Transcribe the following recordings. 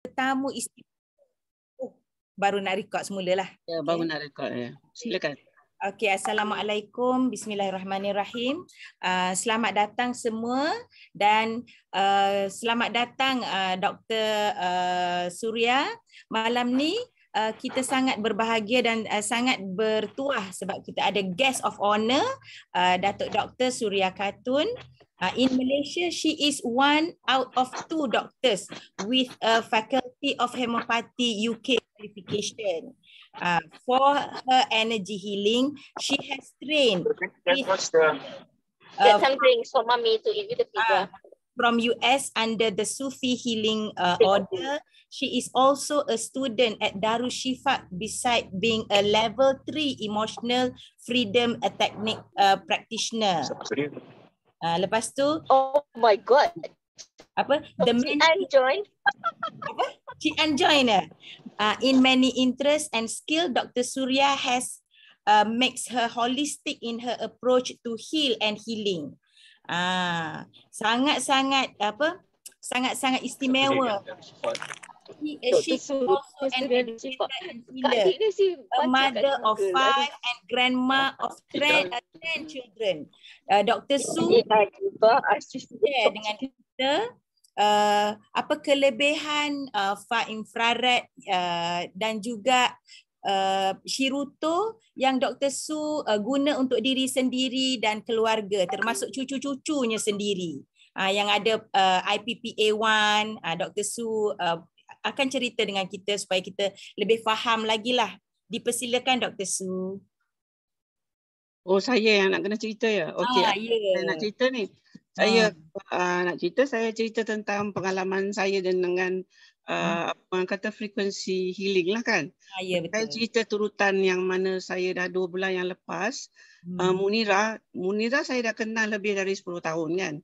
Tetamu istimewa. Baru nak record semula lah. Ya, baru nak record ya. Silakan. Okey, Assalamualaikum, Bismillahirrahmanirrahim. Selamat datang semua dan selamat datang Dr. Surya. Malam ni kita sangat berbahagia dan sangat bertuah sebab kita ada guest of honor, Datuk Dr. Surya Khatun. In Malaysia, she is one out of 2 doctors with a Faculty of Homeopathy UK qualification. For her energy healing, she has trained Get some drinks for mommy to eat with the pizza. From US under the Sufi Healing Order. She is also a student at Darul Shifa beside being a level 3 emotional freedom technique practitioner. Lepas tu, oh my god. Apa? The joined. She joined. In many interests and skill, Dr. Surya has makes her holistic in her approach to heal and healing. Sangat-sangat sangat-sangat istimewa. She is also an educator and healer, a mother of 5 and grandma of 10 children. Dr. Su share dengan kita apa kelebihan far infrared dan juga Shiruto yang Dr. Su guna untuk diri sendiri dan keluarga, termasuk cucu-cucunya sendiri. Yang ada IPPA1, Dr. Su akan cerita dengan kita supaya kita lebih faham lagi lah. Dipersilakan Dr. Su. Oh, saya yang nak kena cerita ya? Okey, saya nak cerita ni. Saya nak cerita, saya cerita tentang pengalaman saya dengan orang kata frekuensi healing lah kan. Ya, betul. Saya cerita turutan yang mana saya dah 2 bulan yang lepas. Munira saya dah kenal lebih dari 10 tahun kan.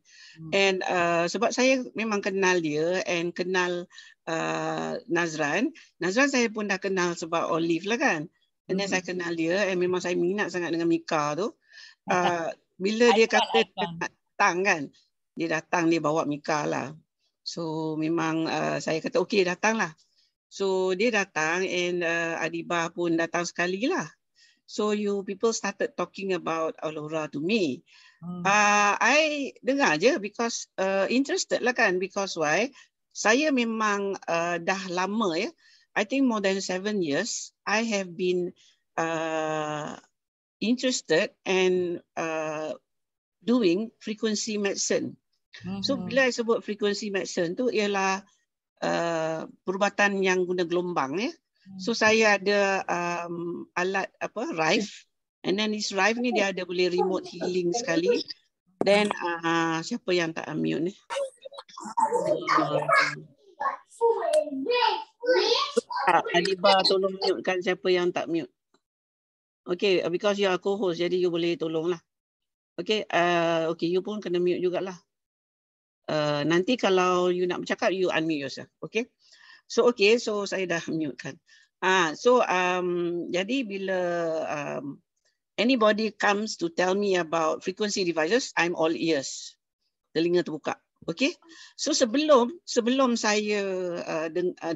And sebab saya memang kenal dia and kenal Nazran. Nazran saya pun dah kenal sebab Olive lah kan. And then saya kenal dia and memang saya minat sangat dengan Mika tu. Bila dia kata datang kan, dia datang, dia bawa Mika lah. So memang saya kata okey, datanglah. So dia datang and Adiba pun datang sekali lah. So you people started talking about Aurora to me. I dengar je because interested lah kan. Because why? Saya memang dah lama ya. I think more than 7 years I have been interested and doing frequency medicine. So bila I sebut frequency medicine tu ialah perubatan yang guna gelombang ya. So saya ada alat Rife, and then this Rife ni dia ada boleh remote healing sekali. Then siapa yang tak unmute ni? Adiba tolong mute kan siapa yang tak mute. Okay, because you are co-host jadi you boleh tolong lah. Okay, okay, you pun kena mute jugalah. Nanti kalau you nak bercakap you unmute yourself. Okay. So okay, so saya dah mute kan. Jadi bila anybody comes to tell me about frequency devices, I'm all ears. Telinga terbuka. Okay. So sebelum saya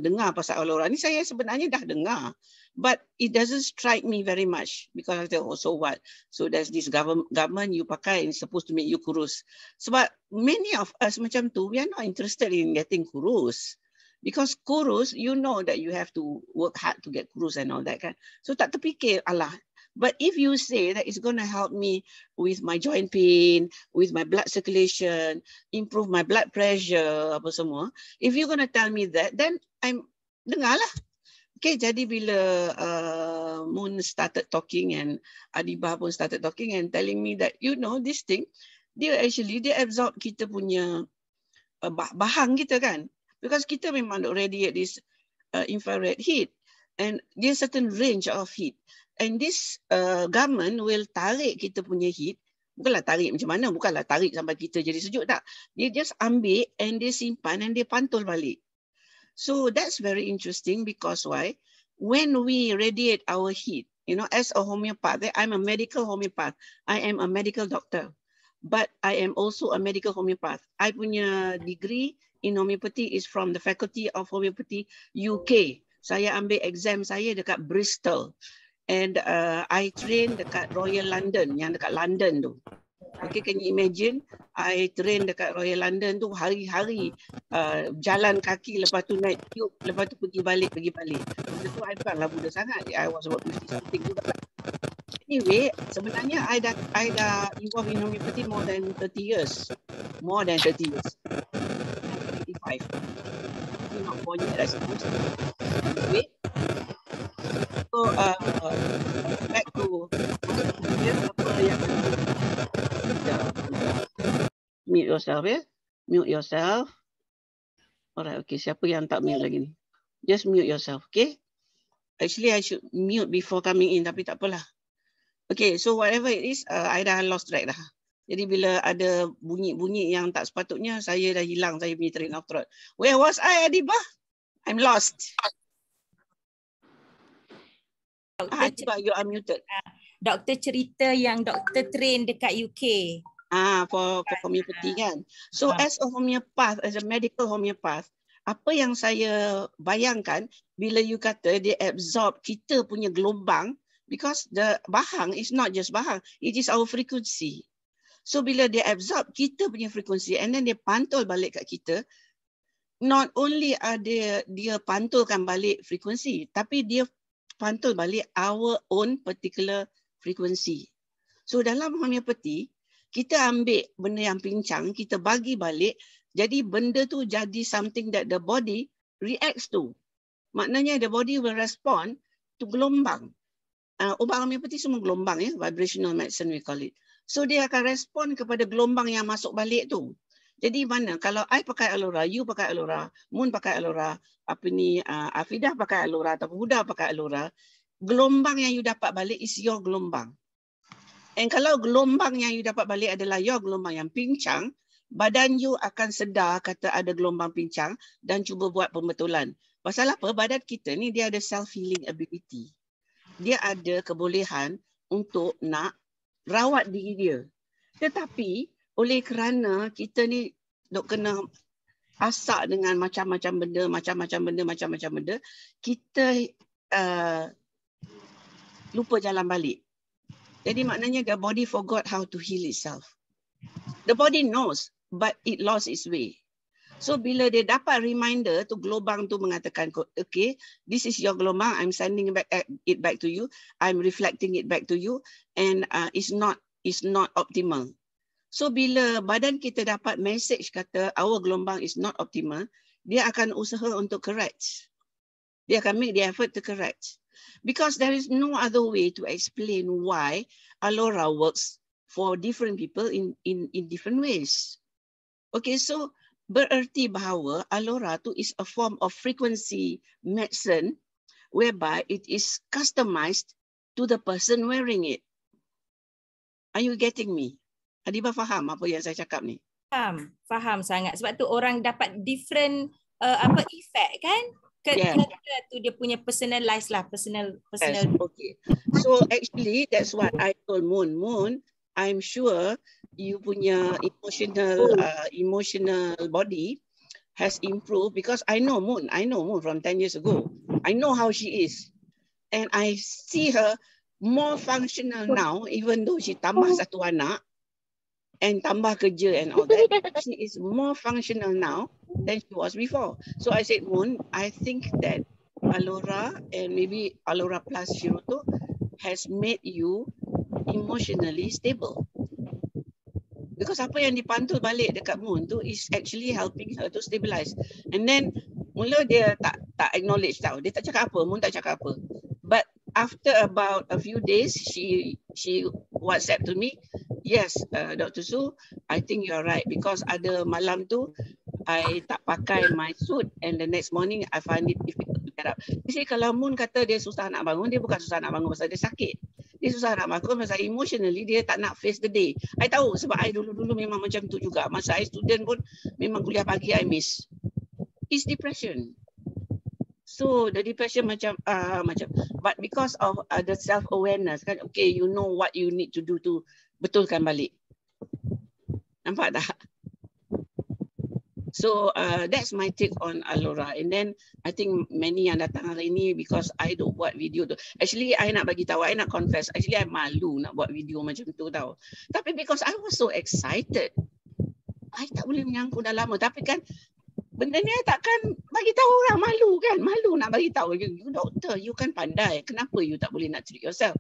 dengar pasal Aurora ni, saya sebenarnya dah dengar. But it doesn't strike me very much because I say, oh, so what? So there's this government you pakai and it's supposed to make you kurus. Sebab many of us macam tu, we are not interested in getting kurus. Because kurus, you know that you have to work hard to get kurus and all that kan. So tak terfikir, alah. But if you say that it's going to help me with my joint pain, with my blood circulation, improve my blood pressure, apa semua. If you're going to tell me that, then I'm dengar lah. Okay, jadi bila Moon started talking and Adiba pun started talking and telling me that, you know, this thing, dia absorb kita punya bahan kita kan. Because kita memang radiate this infrared heat and there's certain range of heat. And this government will tarik kita punya heat. Bukanlah tarik macam mana, bukanlah tarik sampai kita jadi sejuk tak. Dia just ambil and dia simpan and dia pantul balik. So that's very interesting because why? When we radiate our heat, you know, as a homeopath, I'm a medical homeopath. I am a medical doctor. But I am also a medical homeopath. I punya degree in homeopathy is from the Faculty of Homeopathy UK. Saya ambil exam saya dekat Bristol. And I train dekat Royal London, yang dekat London tu. Okay, can you imagine? I train dekat Royal London tu hari-hari jalan kaki, lepas tu naik tube, lepas tu pergi balik. Masa tu I bukanlah muda sangat. I was about 50 something juga lah. Anyway, sebenarnya I dah involved in homeopathy more than 30 years. More than 30 years. 85. Not 4 years, I suppose. Anyway, so back to apa yang mute yourself, ya. Mute yourself. Alright, okay. Siapa yang tak mute lagi ni? Just mute yourself, okay? Actually, I should mute before coming in, tapi tak apalah. Okay, so whatever it is, I dah lost track dah. Jadi bila ada bunyi-bunyi yang tak sepatutnya, saya dah hilang saya punya train of thought. Where was I, Adibah? I'm lost. Adibah, you are muted. Doktor cerita yang doktor train dekat UK. For homeopathy kan. So as a homeopath, as a medical homeopath, apa yang saya bayangkan bila you kata dia absorb kita punya gelombang, because the bahang is not just bahang, it is our frequency. So bila dia absorb kita punya frequency and then dia pantul balik kat kita, not only ada dia pantulkan balik frequency, tapi dia pantul balik our own particular frequency. So dalam homeopathy, kita ambil benda yang pincang, kita bagi balik, jadi benda tu jadi something that the body reacts to. Maknanya the body will respond to gelombang. Ubat homeopathy semua gelombang, ya, vibrational medicine we call it. So dia akan respon kepada gelombang yang masuk balik tu. Jadi mana kalau I pakai Alora, you pakai Alora, Moon pakai Alora, Afidah pakai Alora atau Huda pakai Alora, gelombang yang you dapat balik is your gelombang. And kalau gelombang yang you dapat balik adalah your gelombang yang pincang, badan you akan sedar kata ada gelombang pincang dan cuba buat pembetulan. Pasal apa? Badan kita ni dia ada self-healing ability. Dia ada kebolehan untuk nak rawat diri dia. Tetapi oleh kerana kita ni dok kena asak dengan macam-macam benda, kita lupa jalan balik. Jadi maknanya the body forgot how to heal itself. The body knows, but it lost its way. So bila dia dapat reminder tu, gelombang tu mengatakan, okay, this is your gelombang, I'm sending it back to you, I'm reflecting it back to you, and it's not optimal. So bila badan kita dapat message kata our gelombang is not optimal, dia akan usaha untuk correct. Dia akan make the effort to correct. Because there is no other way to explain why Alora works for different people in different ways. Okay, so bererti bahawa Alora tu is a form of frequency medicine whereby it is customized to the person wearing it. Are you getting me? Adibah faham apa yang saya cakap ni? Faham sangat. Sebab tu orang dapat different effect kan? Yeah. Tu dia punya personalized lah, personal. Yes, okay. So actually that's what I told Moon. Moon, I'm sure you punya emotional body has improved because I know Moon from 10 years ago. I know how she is. And I see her more functional now, even though she tambah satu anak and tambah kerja and all that. She is more functional now than she was before. So I said, Moon, I think that Alora and maybe Alora plus Shiroto has made you emotionally stable. Because apa yang dipantul balik dekat Moon tu is actually helping her to stabilize. And then mula dia tak acknowledge tau. Dia tak cakap apa, Moon tak cakap apa. But after about a few days, she WhatsApp to me, yes, Dr. Su, I think you're right because ada malam tu I tak pakai my suit and the next morning I find it difficult to get up. Jadi kalau Moon kata dia susah nak bangun, dia bukan susah nak bangun pasal dia sakit. Dia susah nak bangun pasal emotionally dia tak nak face the day. I tahu sebab I dulu-dulu memang macam tu juga. Masa I student pun memang kuliah pagi I miss. It's depression. So the depression macam but because of the self-awareness kan, okay, you know what you need to do to betulkan balik. Nampak tak? So that's my take on Alora. And then I think many yang datang hari ini because I don't buat video tu. Actually I nak bagi tahu, I nak confess. Actually I malu nak buat video macam tu tau. Tapi because I was so excited, I tak boleh menyangkut dah lama. Tapi kan benda ni takkan bagi tahu orang, malu kan? Malu nak bagi tahu. You doktor, you kan pandai. Kenapa you tak boleh nak treat yourself?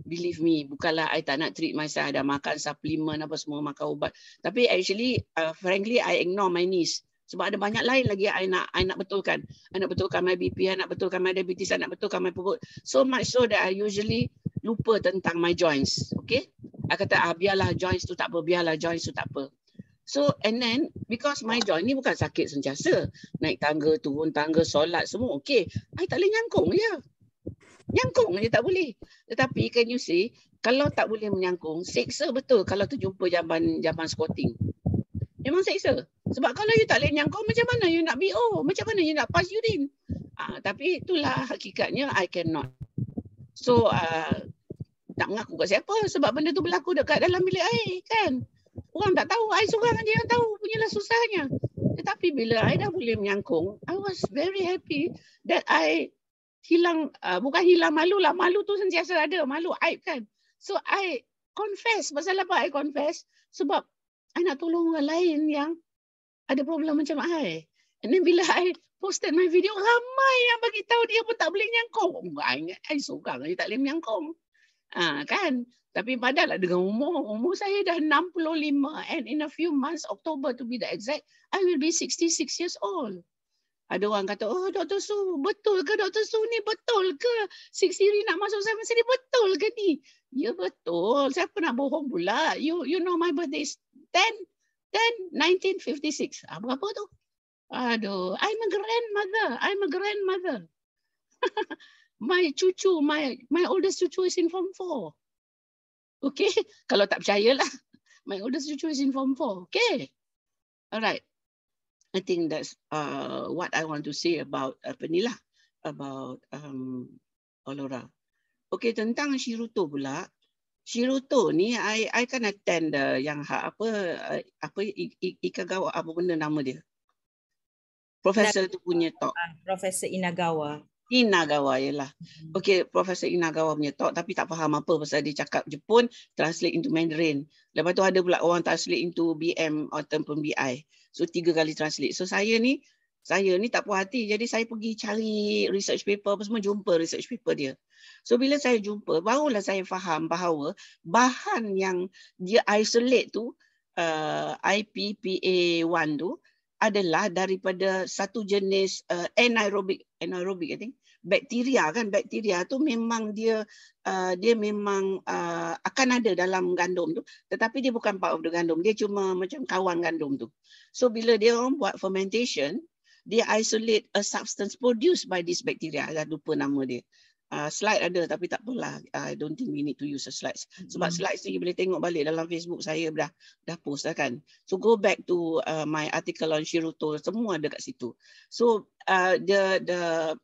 Believe me, bukanlah I tak nak treat myself, ada makan suplemen apa semua, makan ubat. Tapi actually, frankly, I ignore my knees. Sebab ada banyak lain lagi I nak betulkan. I nak betulkan my BP, I nak betulkan my diabetes, I nak betulkan my perut. So much so that I usually lupa tentang my joints. Okay? I kata, biarlah joints tu tak apa, biarlah joints tu tak apa. So, and then, because my joint ni bukan sakit sentiasa. Naik tangga, turun tangga, solat, semua okay. I tak boleh nyangkung je. Nyangkung je tak boleh. Tetapi can you see, kalau tak boleh menyangkung, seksa betul kalau terjumpa jamban squatting. Memang seksa. Sebab kalau you tak boleh nyangkung, macam mana you nak BO? Macam mana you nak pass urine? Tapi itulah hakikatnya, I cannot. So, tak mengaku kat siapa sebab benda tu berlaku dekat dalam bilik air kan. Orang tak tahu, I seorang je yang tahu, punyalah susahnya. Tetapi bila I dah boleh menyangkung, I was very happy that I hilang, bukan hilang malu lah, malu tu sentiasa ada, malu aib kan. So I confess, pasal apa I confess? Sebab I nak tolong orang lain yang ada problem macam I. And then bila I posted my video, ramai yang bagi tahu dia pun tak boleh nyangkung. I ingat I seorang je tak boleh menyangkung. Kan? Tapi padahal dengan umur saya dah 65 and in a few months, October to be the exact, I will be 66 years old. Ada orang kata, oh Dr. Su, betul ke Dr. Su ni? Betul ke? Sik Siri nak masuk saya sini, betul ke ni? Ya betul. Siapa nak bohong pula? You know my birthday is 1956. Berapa tu? Aduh, I'm a grandmother. My cucu, my oldest cucu is in Form 4. Okay, kalau tak percayalah. My oldest cucu is in Form 4. Okay. Alright. I think that's what I want to say about about Alora. Okay, tentang Shiruto pula. Shiruto ni I kan attend yang Ikagawa, apa benda nama dia? Profesor tu punya talk. Profesor Inagawa. Inagawa ialah. Okay, Profesor Inagawa punya talk tapi tak faham apa pasal dia cakap Jepun, translate into Mandarin. Lepas tu ada pula orang translate into BM ataupun BI. So 3 kali translate. So saya ni tak puas hati. Jadi saya pergi cari research paper apa semua, jumpa research paper dia. So bila saya jumpa, barulah saya faham bahawa bahan yang dia isolate tu, IPPA1 tu, adalah daripada satu jenis anaerobic I think, bakteria kan. Bakteria tu memang dia memang akan ada dalam gandum tu, tetapi dia bukan part of the gandum, dia cuma macam kawan gandum tu. So bila dia orang buat fermentation, dia isolate a substance produced by this bacteria. Dah lupa nama dia. Slide ada tapi tak apalah. I don't think we need to use the slides. Sebab slides ni boleh tengok balik dalam Facebook saya dah post dah kan. So go back to my article on Shiruto, semua ada kat situ. So the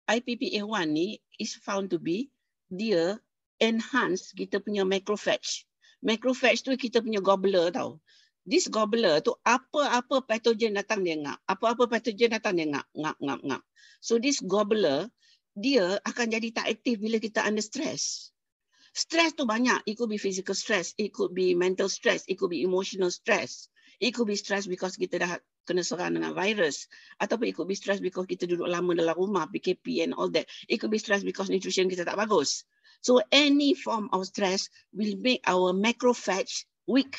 IPPA1 ni is found to be dia enhance kita punya macrophage. Macrophage tu kita punya gobbler tau. This gobbler tu apa-apa pathogen datang dia ngap. Apa-apa pathogen datang dia ngap. So this gobbler dia akan jadi tak aktif bila kita under stress. Stress tu banyak. It could be physical stress. It could be mental stress. It could be emotional stress. It could be stress because kita dah kena serang dengan virus. Ataupun it could be stress because kita duduk lama dalam rumah, PKP and all that. It could be stress because nutrition kita tak bagus. So any form of stress will make our macrophage weak.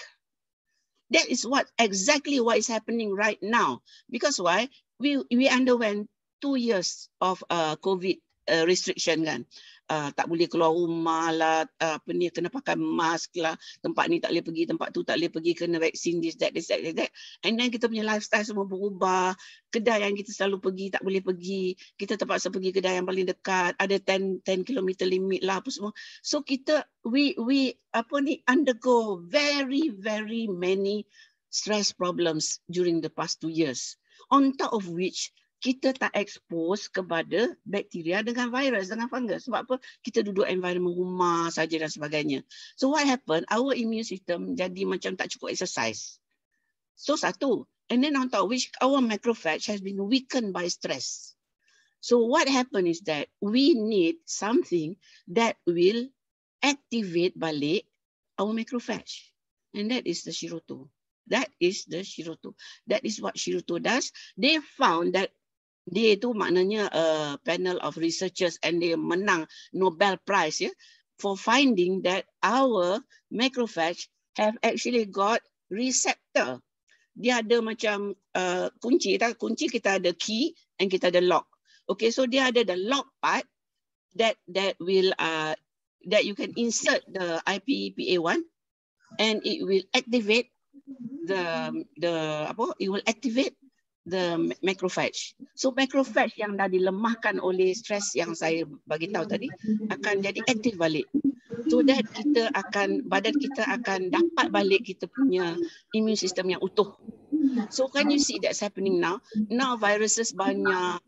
That is exactly what is happening right now. Because why? We underwent 2 years of COVID restriction kan. Tak boleh keluar rumah lah, kena pakai mask lah, tempat ni tak boleh pergi, tempat tu tak boleh pergi, kena vaksin, this, that. And then kita punya lifestyle semua berubah. Kedai yang kita selalu pergi tak boleh pergi. Kita terpaksa pergi kedai yang paling dekat, ada 10 km limit lah apa semua. So kita we undergo very many stress problems during the past 2 years. On top of which kita tak expose kepada bakteria dengan virus, dengan fungus. Sebab apa? Kita duduk environment rumah saja dan sebagainya. So what happened? Our immune system jadi macam tak cukup exercise. So satu, And then on top of which our macrophage has been weakened by stress. So what happened is that we need something that will activate balik our macrophage. And that is the Shiroto. That is the Shiroto. That is what Shiroto does. They found that dia itu maknanya panel of researchers and they menang Nobel Prize ya, for finding that our macrophage have actually got receptor. Dia ada macam kunci. Kunci kita ada key and kita ada lock. Okay, so dia ada the lock part that will that you can insert the IPPA1 and it will activate it will activate the macrophage. So macrophage yang dah dilemahkan oleh stres yang saya bagi tahu tadi akan jadi aktif balik. So that badan kita akan dapat balik kita punya immune system yang utuh. So can you see that's happening now? Now viruses banyak,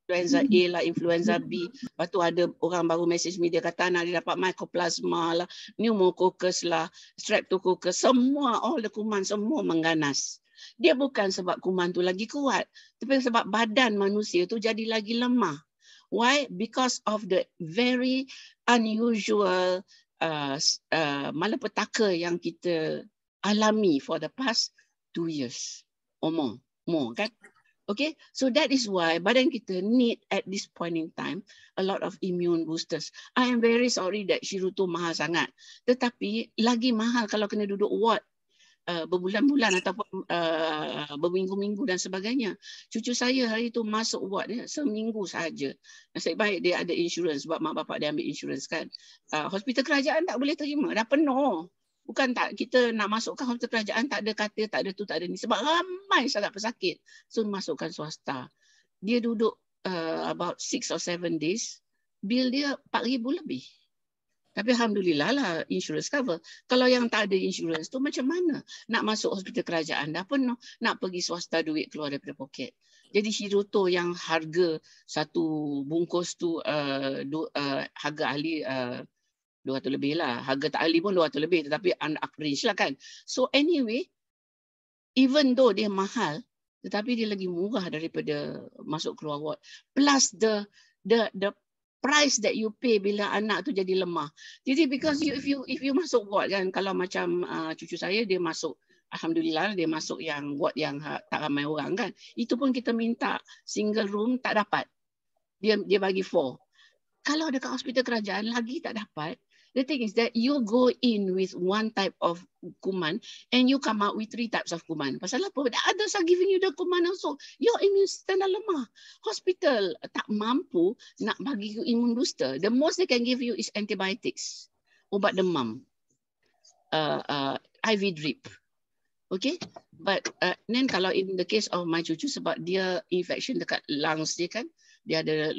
influenza A lah, influenza B. Lepas tu ada orang baru message me, dia kata nak dia dapat mycoplasma lah, pneumococcus lah, streptococcus, semua, all the kuman semua mengganas. Dia bukan sebab kuman tu lagi kuat, tapi sebab badan manusia tu jadi lagi lemah. Why? Because of the very unusual malapetaka yang kita alami for the past 2 years or more kan? Okay, so that is why badan kita need at this point in time a lot of immune boosters. I am very sorry that Shiroto mahal sangat, tetapi lagi mahal kalau kena duduk ward berbulan-bulan ataupun berminggu-minggu dan sebagainya. Cucu saya hari itu masuk ward dia seminggu saja. Nasib baik dia ada insurans sebab mak bapak dia ambil insurans kan. Hospital kerajaan tak boleh terima, dah penuh. Bukan tak kita nak masukkan hospital kerajaan, tak ada kata, tak ada tu, tak ada ni. Sebab ramai sangat pesakit. So masukkan swasta. Dia duduk about 6 or 7 days. Bil dia 4,000 lebih. Tapi alhamdulillah lah insurance cover. Kalau yang tak ada insurance tu macam mana? Nak masuk hospital kerajaan dah penuh. Nak pergi swasta duit keluar daripada poket. Jadi Shiroto yang harga satu bungkus tu harga ahli 200 lebih lah. Harga tak ahli pun 200 lebih. Tetapi range lah kan. So anyway, even though dia mahal, tetapi dia lagi murah daripada masuk keluar ward. Plus the price that you pay bila anak tu jadi lemah. Jadi because if you masuk ward kan, kalau macam cucu saya dia masuk, alhamdulillah dia masuk yang ward yang tak ramai orang kan. Itu pun kita minta single room tak dapat. Dia bagi 4. Kalau dekat hospital kerajaan lagi tak dapat. The thing is that you go in with one type of kuman and you come out with 3 types of kuman. Pasal apa? The others are giving you the kuman also. Your immune system dah lemah. Hospital tak mampu nak bagi you immune booster. The most they can give you is antibiotics. Ubat demam. IV drip. Okay? But then kalau in the case of my cucu, sebab dia infection dekat lungs dia kan, dia ada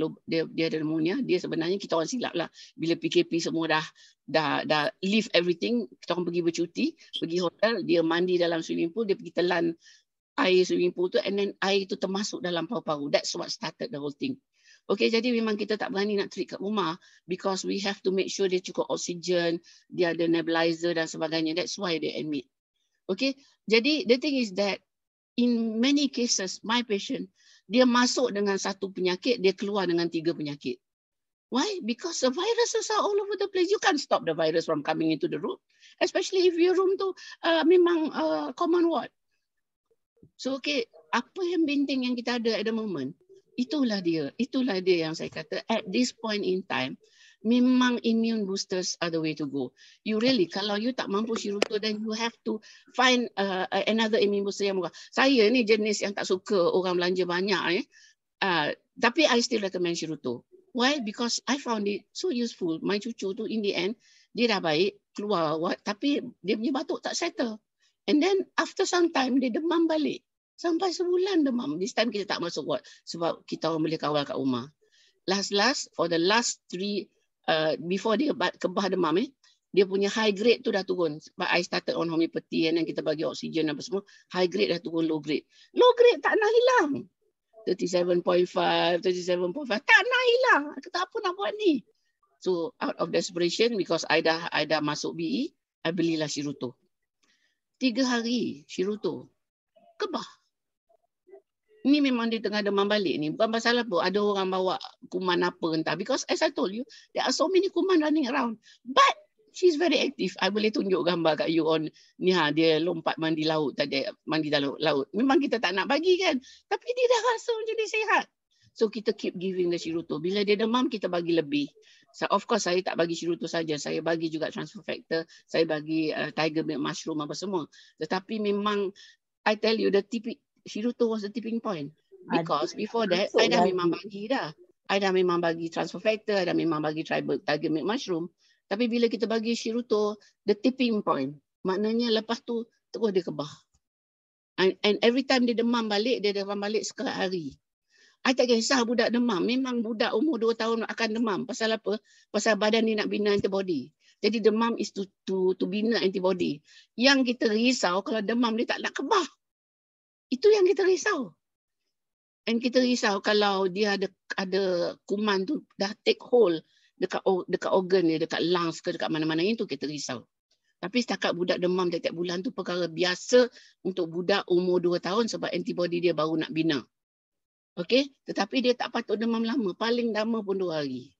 pneumonia, dia sebenarnya kita orang silap lah. Bila PKP semua dah leave everything, kita orang pergi bercuti, pergi hotel, dia mandi dalam swimming pool, dia pergi telan air swimming pool tu, and then air tu termasuk dalam paru-paru. That's what started the whole thing. Okay, jadi memang kita tak berani nak treat kat rumah because we have to make sure dia cukup oksigen, dia ada nebulizer dan sebagainya. That's why they admit. Okay, jadi the thing is that in many cases, my patient, dia masuk dengan satu penyakit, dia keluar dengan 3 penyakit. Why? Because the viruses are all over the place. You can't stop the virus from coming into the room. Especially if your room tu memang common ward. So okay, apa yang binting yang kita ada at the moment, itulah dia yang saya kata at this point in time, memang immune boosters are the way to go. You really, kalau you tak mampu Shiroto, then you have to find another immune booster yang murah. Saya ni jenis yang tak suka orang belanja banyak. Tapi I still recommend Shiroto. Why? Because I found it so useful. My cucu tu in the end, dia dah baik, keluar ward, tapi dia punya batuk tak settle. And then after some time, dia demam balik. Sampai sebulan demam. This time kita tak masuk ward sebab kita orang boleh kawal kat rumah. Last, for the last 3 before dia kebah demam, dia punya high grade tu dah turun. But I started on homeopathy and then kita bagi oksigen apa semua. High grade dah turun low grade. Low grade tak nak hilang. 37.5, 37.5 tak nak hilang. Kata apa nak buat ni? So out of desperation because I dah masuk BE, I belilah Shiroto. 3 hari Shiroto kebah. ni memang dia tengah demam balik ni. Bukan pasal apa, ada orang bawa kuman apa entah. Because as I told you, there are so many kuman running around. But she's very active. I boleh tunjuk gambar kat you on ni dia lompat mandi laut tadi, mandi dalam laut. Memang kita tak nak bagi kan. Tapi dia dah rasa macam dia sihat. So kita keep giving the Shiruto. Bila dia demam kita bagi lebih. So of course saya tak bagi Shiruto saja. Saya bagi juga transfer factor, saya bagi tiger milk mushroom apa semua. Tetapi memang I tell you the Shiruto was the tipping point. Because before that I dah memang bagi dah. I dah memang bagi transfer factor, I dah memang bagi tiger milk mushroom. Tapi bila kita bagi Shiruto, the tipping point, maknanya lepas tu terus dia kebah. And every time dia demam balik sekali hari. I tak kisah budak demam. Memang budak umur 2 tahun akan demam. Pasal apa? Pasal badan dia nak bina antibody. Jadi demam is to bina antibody. Yang kita risau kalau demam dia tak nak kebah. Itu yang kita risau. And kita risau kalau dia ada kuman tu dah take hold dekat organ dia, dekat lungs ke dekat mana-mana, itu kita risau. Tapi setakat budak demam tiap-tiap bulan tu perkara biasa untuk budak umur 2 tahun sebab antibody dia baru nak bina. Okey, tetapi dia tak patut demam lama, paling lama pun 2 hari.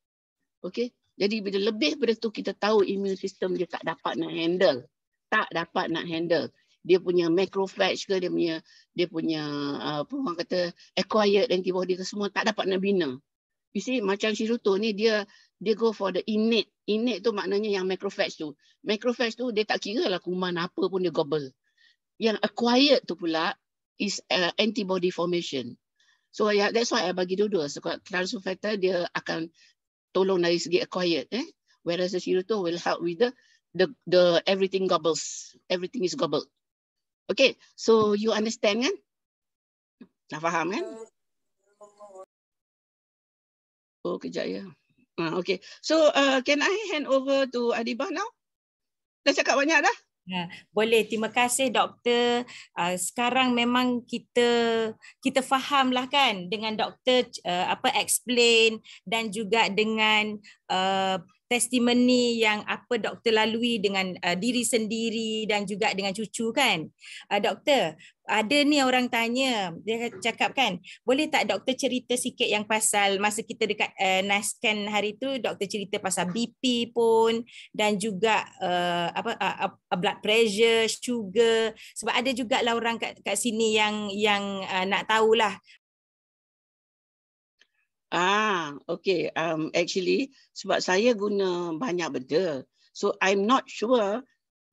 Okey, jadi bila lebih pada tu kita tahu immune system dia tak dapat nak handle. Tak dapat nak handle. Dia punya macrophage ke, dia punya apa orang kata acquired antibody ke semua tak dapat nak bina. You see, macam Shiruto ni dia go for the innate. Innate tu maknanya yang macrophage tu. Macrophage tu dia tak kira lah kuman apa pun dia gobble. Yang acquired tu pula is antibody formation. So yeah, that's why I bagi dua-dua. So transfer factor dia akan tolong dari segi acquired. Whereas the Shiruto will help with the everything gobbles. Everything is gobbled. Okay, so you understand kan? Dah faham kan? Oh, kejap ya. Okay, so can I hand over to Adibah now? Dah cakap banyak dah? Boleh, terima kasih doktor. Sekarang memang kita fahamlah kan dengan doktor explain dan juga dengan testimoni yang apa doktor lalui dengan diri sendiri dan juga dengan cucu kan. Doktor, ada ni orang tanya, dia cakap kan, boleh tak doktor cerita sikit yang pasal masa kita dekat NASCAN hari tu, doktor cerita pasal BP pun dan juga blood pressure, sugar, sebab ada jugalah orang kat sini yang nak tahulah. Okay. Actually, sebab saya guna banyak benda. So, I'm not sure.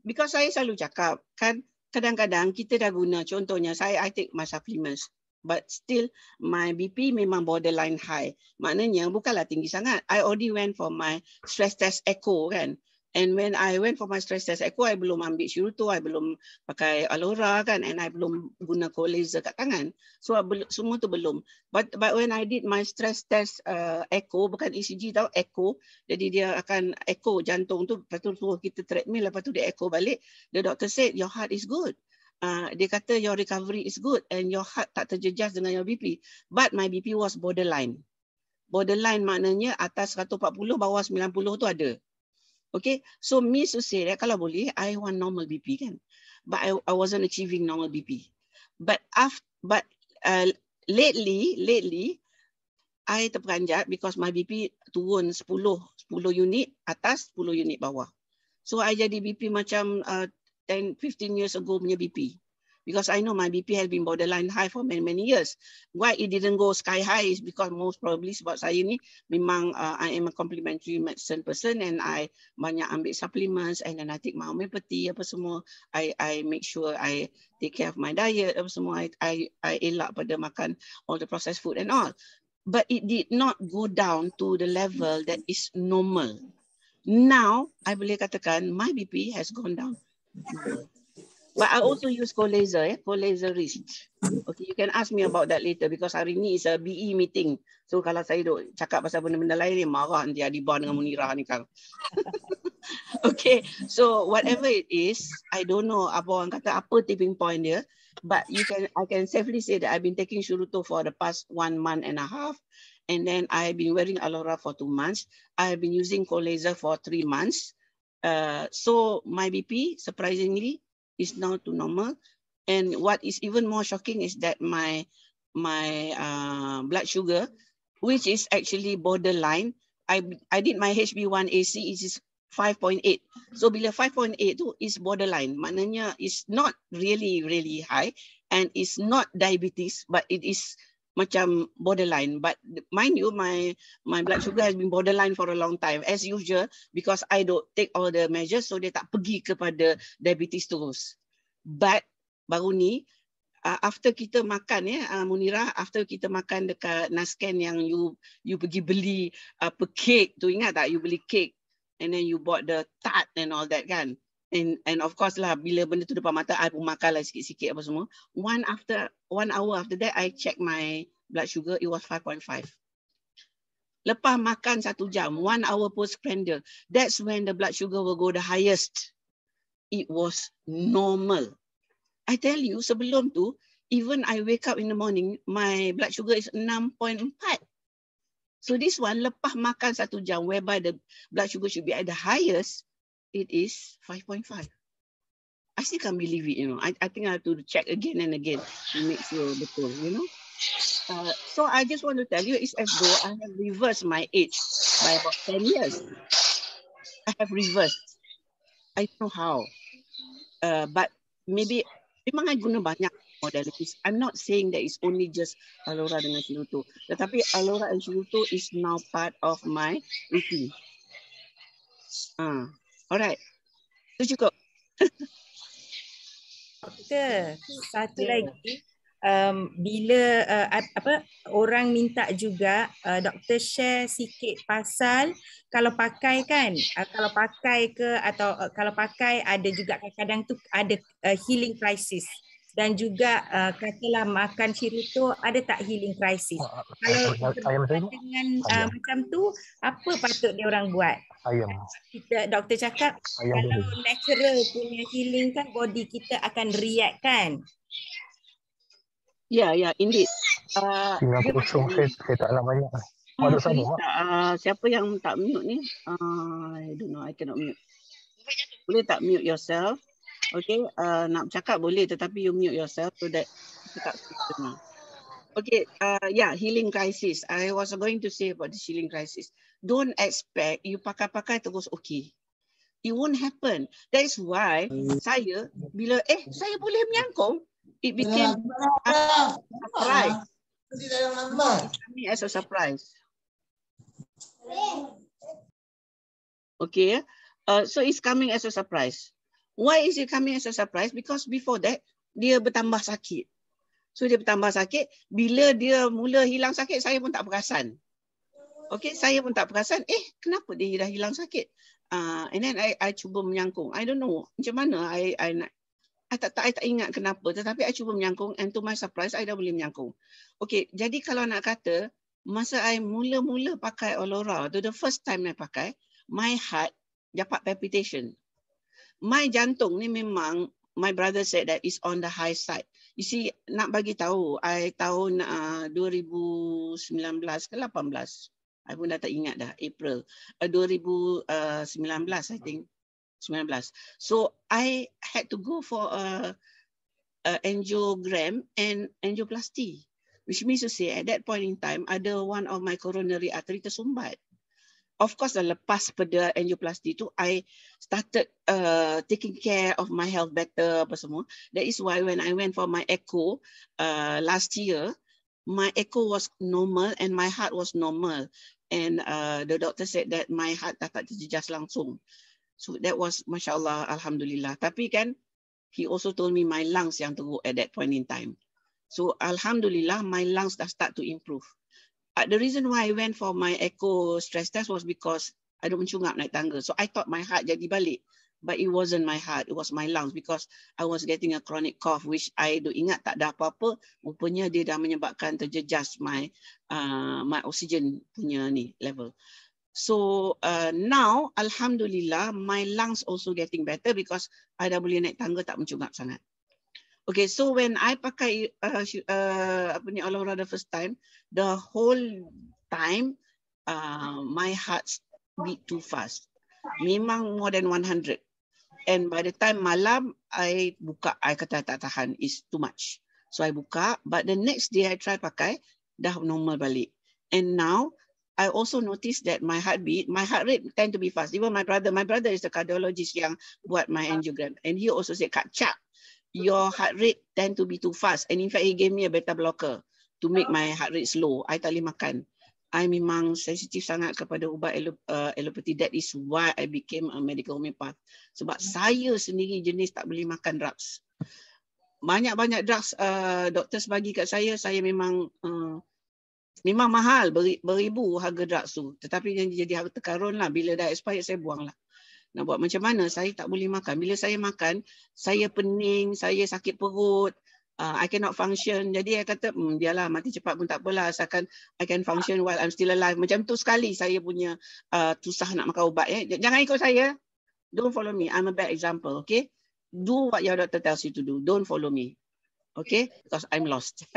Because saya selalu cakap, kan kadang-kadang kita dah guna. Contohnya, I take my supplements. But still, my BP memang borderline high. Maknanya, bukanlah tinggi sangat. I already went for my stress test echo kan. And when I went for my stress test echo, I belum ambil Shiruto, I belum pakai Alora kan, and I belum guna laser kat tangan. So semua tu belum. But when I did my stress test echo, bukan ECG tau, echo. Jadi dia akan echo jantung tu, lepas tu suruh kita treadmill, lepas tu dia echo balik. The doctor said your heart is good. Dia kata your recovery is good and your heart tak terjejas dengan your BP. But my BP was borderline. Borderline maknanya atas 140, bawah 90 tu ada. Okay, so means to say that kalau boleh, I want normal BP kan, but I wasn't achieving normal BP. But lately, I terperanjat because my BP turun 10 unit atas, 10 unit bawah. So I jadi BP macam 10-15 years ago punya BP. Because I know my BP has been borderline high for many years. Why it didn't go sky high is because most probably sebab saya ni memang I am a complementary medicine person and I banyak ambil supplements and then I take my homeopathy apa semua. I make sure I take care of my diet apa semua. I elak pada makan all the processed food and all. But it did not go down to the level that is normal. Now, I boleh katakan my BP has gone down. But I also use co-laser, co-laser wrist. Okay, you can ask me about that later because hari ni is a BE meeting. So kalau saya duk cakap pasal benda-benda lain ni, marah nanti Adibah dengan Munirah ni kan. Okay, so whatever it is, I don't know apa orang kata apa tipping point dia, but I can safely say that I've been taking Shiruto for the past 1.5 months, and then I've been wearing Alora for 2 months. I've been using co-laser for 3 months. So my BP surprisingly is now to normal, and what is even more shocking is that my my blood sugar, which is actually borderline. I did my HB1AC, it is 5.8. So bila 5.8 tu is borderline, maknanya is not really high and it's not diabetes, but it is macam borderline. But mind you, my blood sugar has been borderline for a long time as usual, because I don't take all the measures, so dia tak pergi kepada diabetes terus. But baru ni, after kita makan Munirah, after kita makan dekat Nasken yang you pergi beli cake tu, ingat tak you beli cake and then you bought the tart and all that kan, and of course lah, bila benda tu depan mata I pun makan lah sikit-sikit apa semua. 1 hour after that I check my blood sugar, it was 5.5. Lepas makan 1 jam, 1 hour post-prandial, that's when the blood sugar will go the highest. It was normal. I tell you, sebelum tu, even I wake up in the morning, my blood sugar is 6.4. So this one, lepas makan 1 jam, whereby the blood sugar should be at the highest, it is 5.5. I still can't believe it, you know. I think I have to check again and again to make sure betul, you know. So I just want to tell you, it's as though I have reversed my age by about 10 years. I have reversed. I don't know how. But maybe memang I guna banyak modalities. I'm not saying that it's only just Alora dengan Shiruto. Tetapi Alora and Shiruto is now part of my routine. Alright. Itu cukup. Doktor, satu lagi. Bila orang minta juga doktor share sikit pasal kalau pakai kan, kalau pakai ke atau kalau pakai ada juga kadang-kadang tu ada healing crisis, dan juga katalah makan Shiruto ada tak healing crisis. Kalau dengan macam tu, apa patut dia orang buat? Kita doktor cakap kalau natural punya healing kan body kita akan react kan. Ya, indeed. Tinggal kosong, saya tak nak banyak. Siapa yang tak mute ni? I don't know, I cannot mute. Boleh tak mute yourself? Okay, nak bercakap boleh, tetapi you mute yourself so that kita tak dengar. Okay, healing crisis. I was going to say about the healing crisis. Don't expect you pakai-pakai terus okay. It won't happen. That is why saya, bila saya boleh menyangkung, it became a surprise. It's coming as a surprise. Okay, so it's coming as a surprise. Why is it coming as a surprise? Because before that, dia bertambah sakit. So dia bertambah sakit, bila dia mula hilang sakit, saya pun tak perasan. Okay, saya pun tak perasan, kenapa dia dah hilang sakit? And then I cuba menyangkung. I don't know macam mana I tak ingat kenapa, tetapi I cuba menyangkung, and to my surprise, I dah boleh menyangkung. Okay, jadi kalau nak kata, masa I mula-mula pakai Alora, tu the first time I pakai, my heart dapat palpitation. My jantung ni memang, my brother said that is on the high side. You see, nak bagi tahu, I tahun 2019 ke 18, I pun dah tak ingat dah, April 2019 I think, 19. So I had to go for a angiogram and angioplasty, which means to say at that point in time, ada one of my coronary artery tersumbat. Of course, lepas pada angioplasty tu, I started taking care of my health better apa semua. That is why when I went for my echo last year, my echo was normal and my heart was normal. And the doctor said that my heart dah tak terjejas langsung. So that was, Masya Allah, Alhamdulillah. Tapi kan, he also told me my lungs yang teruk at that point in time. So Alhamdulillah, my lungs dah start to improve. The reason why I went for my echo stress test was because I don't mencungap naik tangga. So I thought my heart jadi balik. But it wasn't my heart, it was my lungs, because I was getting a chronic cough, which I don't ingat tak ada apa-apa. Rupanya dia dah menyebabkan terjejas my oxygen punya ni level. So now, Alhamdulillah, my lungs also getting better because I dah boleh naik tangga tak mencungap sangat. Okay, so when I pakai Alora the first time, the whole time my heart beat too fast. Memang more than 100. And by the time malam, I buka, I kata tak tahan, is too much. So I buka, but the next day I try pakai, dah normal balik. And now I also noticed that my heart rate tend to be fast. Even my brother is the cardiologist yang buat my angiogram, and he also said, Kak Chak, your heart rate tend to be too fast. And in fact, he gave me a beta blocker to make my heart rate slow. I tak boleh makan. I memang sensitif sangat kepada ubat allopathy. That is why I became a medical homeopath. Sebab saya sendiri jenis tak boleh makan drugs. Banyak-banyak drugs doktor bagi kat saya memang memang mahal, beribu harga drugs tu. Tetapi yang jadi harta karun lah, bila dah expired saya buang lah. Nak buat macam mana? Saya tak boleh makan. Bila saya makan, saya pening, saya sakit perut, I cannot function. Jadi saya kata, biarlah mati cepat pun tak apalah, asalkan I can function while I'm still alive. Macam tu sekali saya punya susah nak makan ubat. Jangan ikut saya. Don't follow me. I'm a bad example, okay? Do what your doctor tells you to do. Don't follow me. Okay? Because I'm lost.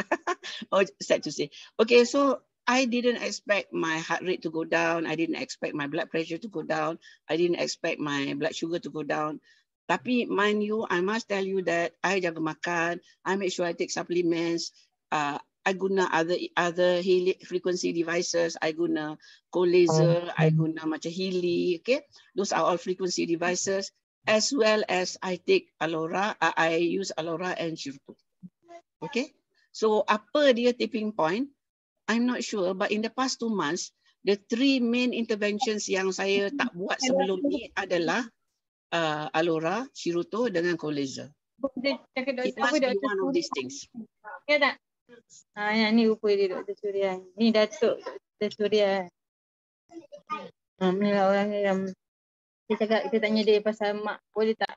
Oh, sad to say. Okay, so I didn't expect my heart rate to go down. I didn't expect my blood pressure to go down. I didn't expect my blood sugar to go down. Tapi mind you, I must tell you that I jaga makan. I make sure I take supplements. I guna other healing frequency devices. I guna cold laser. I guna macam Healy. Okay, those are all frequency devices. As well as I take Alora. I use Alora and Shiruto. Okay, so apa dia tipping point? I'm not sure, but in the past 2 months, the 3 main interventions yang saya tak buat sebelum ni adalah Alora, Shiruto dengan cold laser. It must be one of these things. Ya tak? Yang ni rupa dia Dr. Suria. Ni Datuk Dr. Suria. Ni lah orang yang kita tanya dia pasal mak, boleh tak?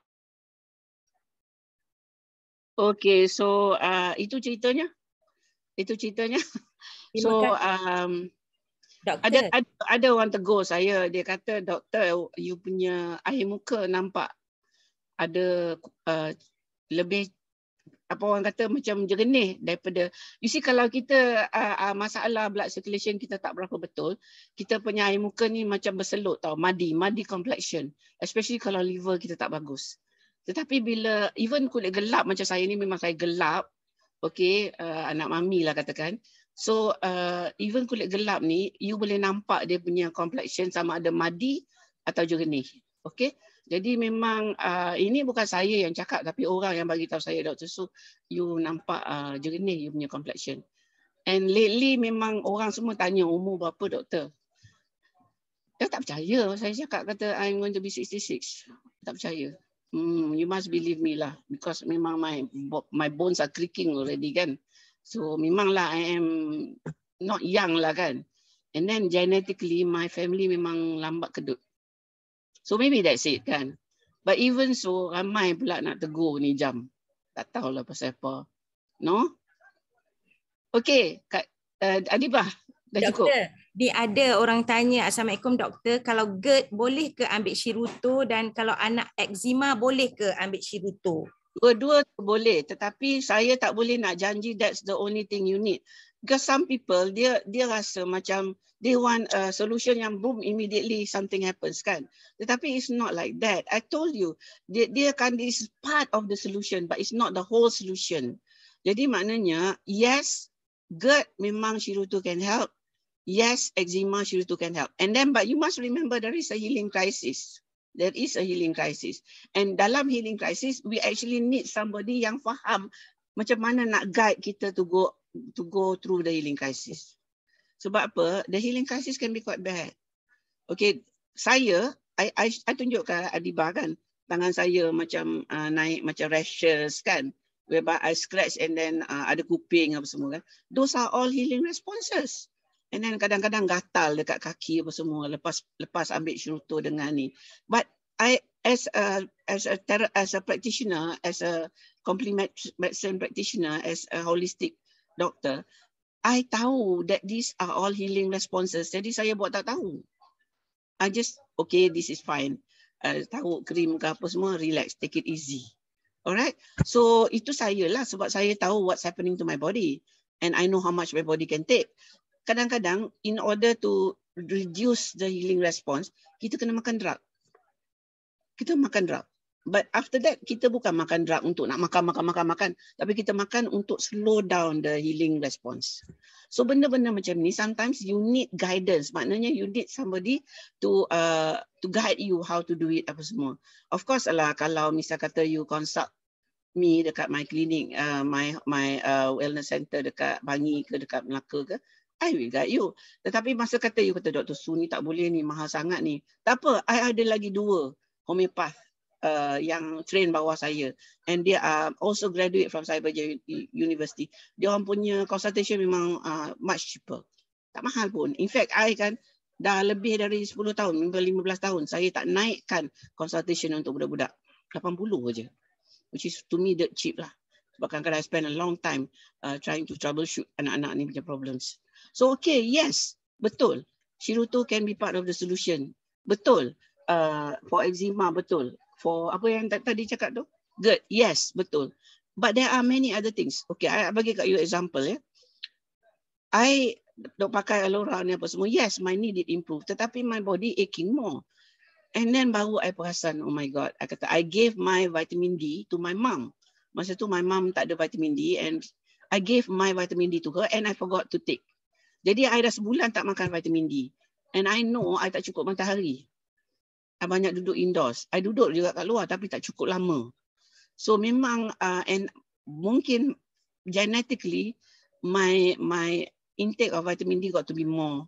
Okay, so itu ceritanya. So ada orang tegur saya, dia kata, doktor, you punya air muka nampak ada lebih, apa orang kata, macam jernih daripada, you see, kalau kita masalah blood circulation kita tak berapa betul, kita punya air muka ni macam berselut tau, muddy complexion, especially kalau liver kita tak bagus. Tetapi bila even kulit gelap macam saya ni, memang saya gelap, okay, anak mami lah katakan. So even kulit gelap ni, you boleh nampak dia punya complexion sama ada muddy atau jernih. Okay, jadi memang ini bukan saya yang cakap, tapi orang yang bagi tahu saya, doktor, so you nampak jernih you punya complexion. And lately memang orang semua tanya umur berapa doktor. Dia tak percaya. Saya cakap kata I'm going to be 66. Tak percaya. You must believe me lah, because memang my bones are creaking already kan. So memanglah I am not young lah kan. And then genetically my family memang lambat kedut. So maybe that's it kan. But even so, ramai pula nak tegur ni jam. Tak tahulah pasal apa. No? Okay, Kak Adibah, dah doktor, cukup? Ni ada orang tanya, Assalamualaikum doktor, kalau GERD boleh ke ambil Shiruto, dan kalau anak eczema boleh ke ambil Shiruto? Dua-dua boleh, tetapi saya tak boleh nak janji that's the only thing you need. Because some people, dia rasa macam they want a solution yang boom, immediately something happens kan. Tetapi it's not like that. I told you, dia kan is part of the solution, but it's not the whole solution. Jadi maknanya, yes, GERD memang Shiruto can help. Yes, eczema Shiruto can help. And then, but you must remember there is a healing crisis. There is a healing crisis. And dalam healing crisis, we actually need somebody yang faham macam mana nak guide kita to go through the healing crisis. Sebab apa? The healing crisis can be quite bad. Okay, I tunjuk ke Adibah kan, tangan saya macam naik macam rashes kan, whereby I scratch and then ada kuping apa semua kan. Those are all healing responses. And then kadang-kadang gatal dekat kaki apa semua lepas ambil Shiruto dengan ni. But I as a practitioner, as a complementary medicine practitioner, as a holistic doctor, I tahu that these are all healing responses. Jadi saya buat tak tahu. I just, okay, this is fine. Tahu krim ke apa semua, relax, take it easy. Alright? So itu saya lah, sebab saya tahu what's happening to my body. And I know how much my body can take. Kadang-kadang, in order to reduce the healing response, kita kena makan drug. Kita makan drug. But after that, kita bukan makan drug untuk nak makan. Tapi kita makan untuk slow down the healing response. So benda-benda macam ni, sometimes you need guidance. Maknanya you need somebody to guide you how to do it apa semua. Of course lah, kalau misal kata you consult me dekat my clinic, my wellness center dekat Bangi ke dekat Melaka ke, I will guide you. Tetapi masa kata you kata Dr. Su ni tak boleh ni, mahal sangat ni. Tak apa, I ada lagi 2 homeopath yang train bawah saya, and dia also graduate from Cyberjaya University. Dia orang punya consultation memang much cheaper, tak mahal pun. In fact, I kan dah lebih dari 10 tahun, 15 tahun saya tak naikkan consultation untuk budak-budak, 80 je, which is to me that cheap lah. Sebab kadang-kadang I spend a long time trying to troubleshoot anak-anak ni punya problems. So okay, yes, betul, Shiruto can be part of the solution. Betul, for eczema, betul. For apa yang tadi cakap tu? Good, yes, betul. But there are many other things. Okay, I bagi kat you example ya. I dok pakai Alora ni apa semua. Yes, my knee did improve. Tetapi my body aching more. And then baru I perasan, oh my God. I kata, I gave my vitamin D to my mum. Masa tu my mum tak ada vitamin D, and I gave my vitamin D to her and I forgot to take. Jadi I dah sebulan tak makan vitamin D. And I know I tak cukup matahari. I banyak duduk indoors. I duduk juga kat luar tapi tak cukup lama. So memang and mungkin genetically my intake of vitamin D got to be more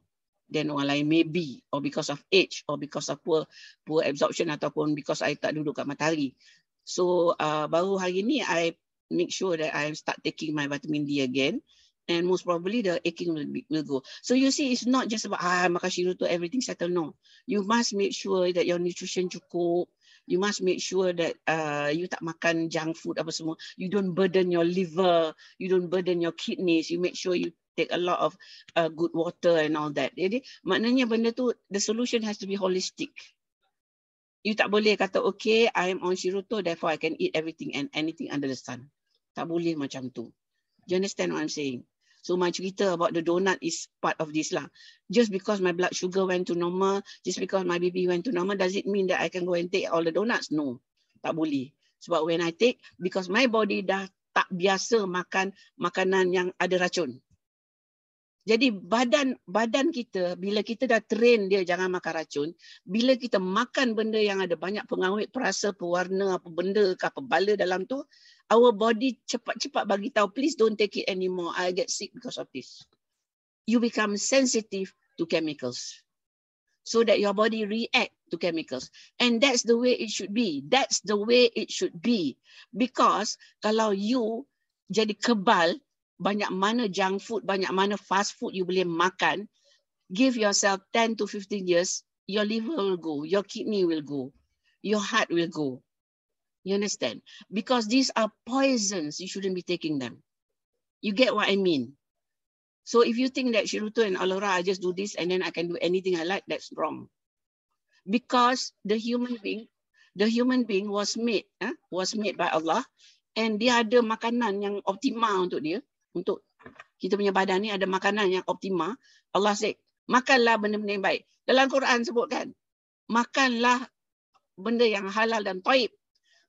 than orang lain, maybe, or because of age, or because of poor absorption, ataupun because I tak duduk kat matahari. So baru hari ni I make sure that I start taking my vitamin D again. And most probably the aching will go. So you see, it's not just about makan Shiruto, everything settle. No, you must make sure that your nutrition cukup. You must make sure that you tak makan junk food apa semua. You don't burden your liver. You don't burden your kidneys. You make sure you take a lot of good water and all that. Jadi maknanya benda tu, the solution has to be holistic. You tak boleh kata, okay, I am on Shiruto, therefore I can eat everything and anything under the sun. Tak boleh macam tu. Do you understand what I'm saying? So my cerita about the donut is part of this lah. Just because my blood sugar went to normal, just because my BP went to normal, does it mean that I can go and take all the donuts? No, tak boleh. Sebab when I take, because my body dah tak biasa makan makanan yang ada racun. Jadi badan kita, bila kita dah train dia jangan makan racun, bila kita makan benda yang ada banyak pengawet, perasa, pewarna, apa benda ke apa bala dalam tu, our body cepat-cepat bagi tahu, please don't take it anymore. I get sick because of this. You become sensitive to chemicals, so that your body react to chemicals. And that's the way it should be. That's the way it should be. Because kalau you jadi kebal, banyak mana junk food, banyak mana fast food you boleh makan, give yourself 10 to 15 years, your liver will go, your kidney will go, your heart will go. You understand? Because these are poisons, you shouldn't be taking them. You get what I mean? So if you think that Shiruto and Alora, I just do this and then I can do anything I like, that's wrong. Because the human being was made by Allah, and dia ada makanan yang optima untuk dia. Untuk kita punya badan ni ada makanan yang optima. Allah say, makanlah benda-benda yang baik. Dalam Quran sebutkan, makanlah benda yang halal dan taib.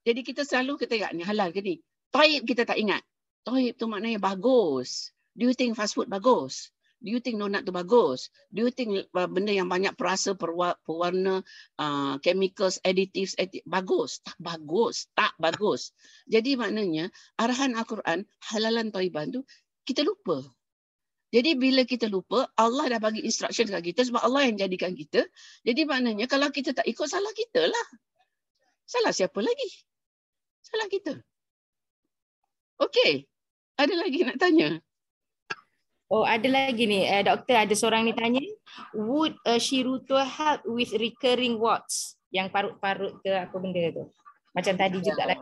Jadi kita selalu kita ingat ni halal ke ni. Taib kita tak ingat. Taib tu maknanya bagus. Do you think fast food bagus? Do you think donut tu bagus? Do you think benda yang banyak perasa, pewarna, chemicals, additives, bagus? Tak bagus. Tak bagus. Jadi maknanya arahan Al-Quran, halalan taiban tu, kita lupa. Jadi bila kita lupa, Allah dah bagi instruction kat kita sebab Allah yang jadikan kita. Jadi maknanya kalau kita tak ikut, salah kita lah. Salah siapa lagi? Salah kita. Okey. Ada lagi nak tanya? Oh, ada lagi ni. Doktor, ada seorang ni tanya, would Shiruto help with recurring warts? Yang parut-parut ke apa benda tu? Macam tadi juga lah.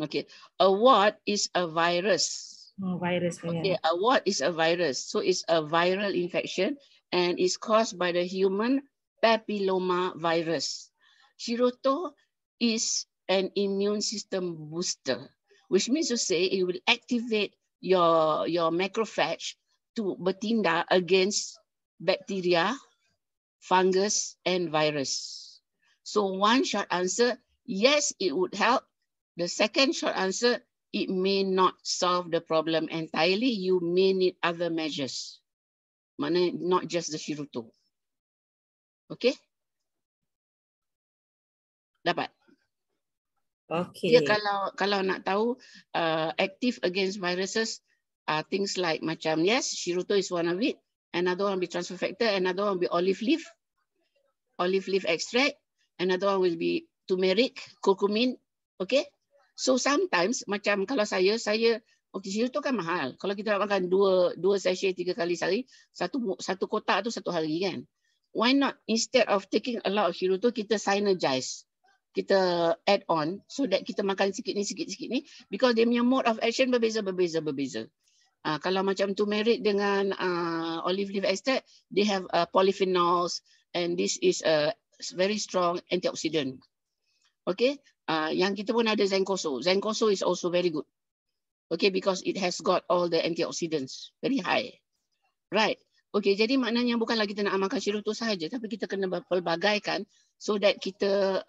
Okay. A wart is a virus. Virus. Okay, a wart is a virus. So it's a viral infection and it's caused by the human papilloma virus. Shiruto is an immune system booster, which means to say it will activate your macrophage to bertindak against bacteria, fungus, and virus. So one short answer, Yes, it would help. The second short answer, it may not solve the problem entirely. You may need other measures. Mana not just the Shiruto. Okay? Dapat? Dia Okay. kalau nak tahu active against viruses, things like macam yes, Shiruto is one of it. Another one will be transfer factor. Another one will be olive leaf extract. Another one will be turmeric, curcumin. Okay? So sometimes macam kalau saya okay, Shiruto kan mahal. Kalau kita nak makan dua sachet 3 kali sehari, satu kotak tu 1 hari kan. Why not instead of taking a lot of Shiruto, kita synergize. Kita add on so that kita makan sikit ni because dia punya mode of action berbeza. Kalau macam turmeric dengan olive leaf extract, they have polyphenols and this is a very strong antioxidant. Okay, yang kita pun ada Zenkoso. Zenkoso is also very good. Okay, because it has got all the antioxidants very high. Right. Okay, jadi maknanya bukanlah kita nak makan Shiruto sahaja, tapi kita kena pelbagaikan so that kita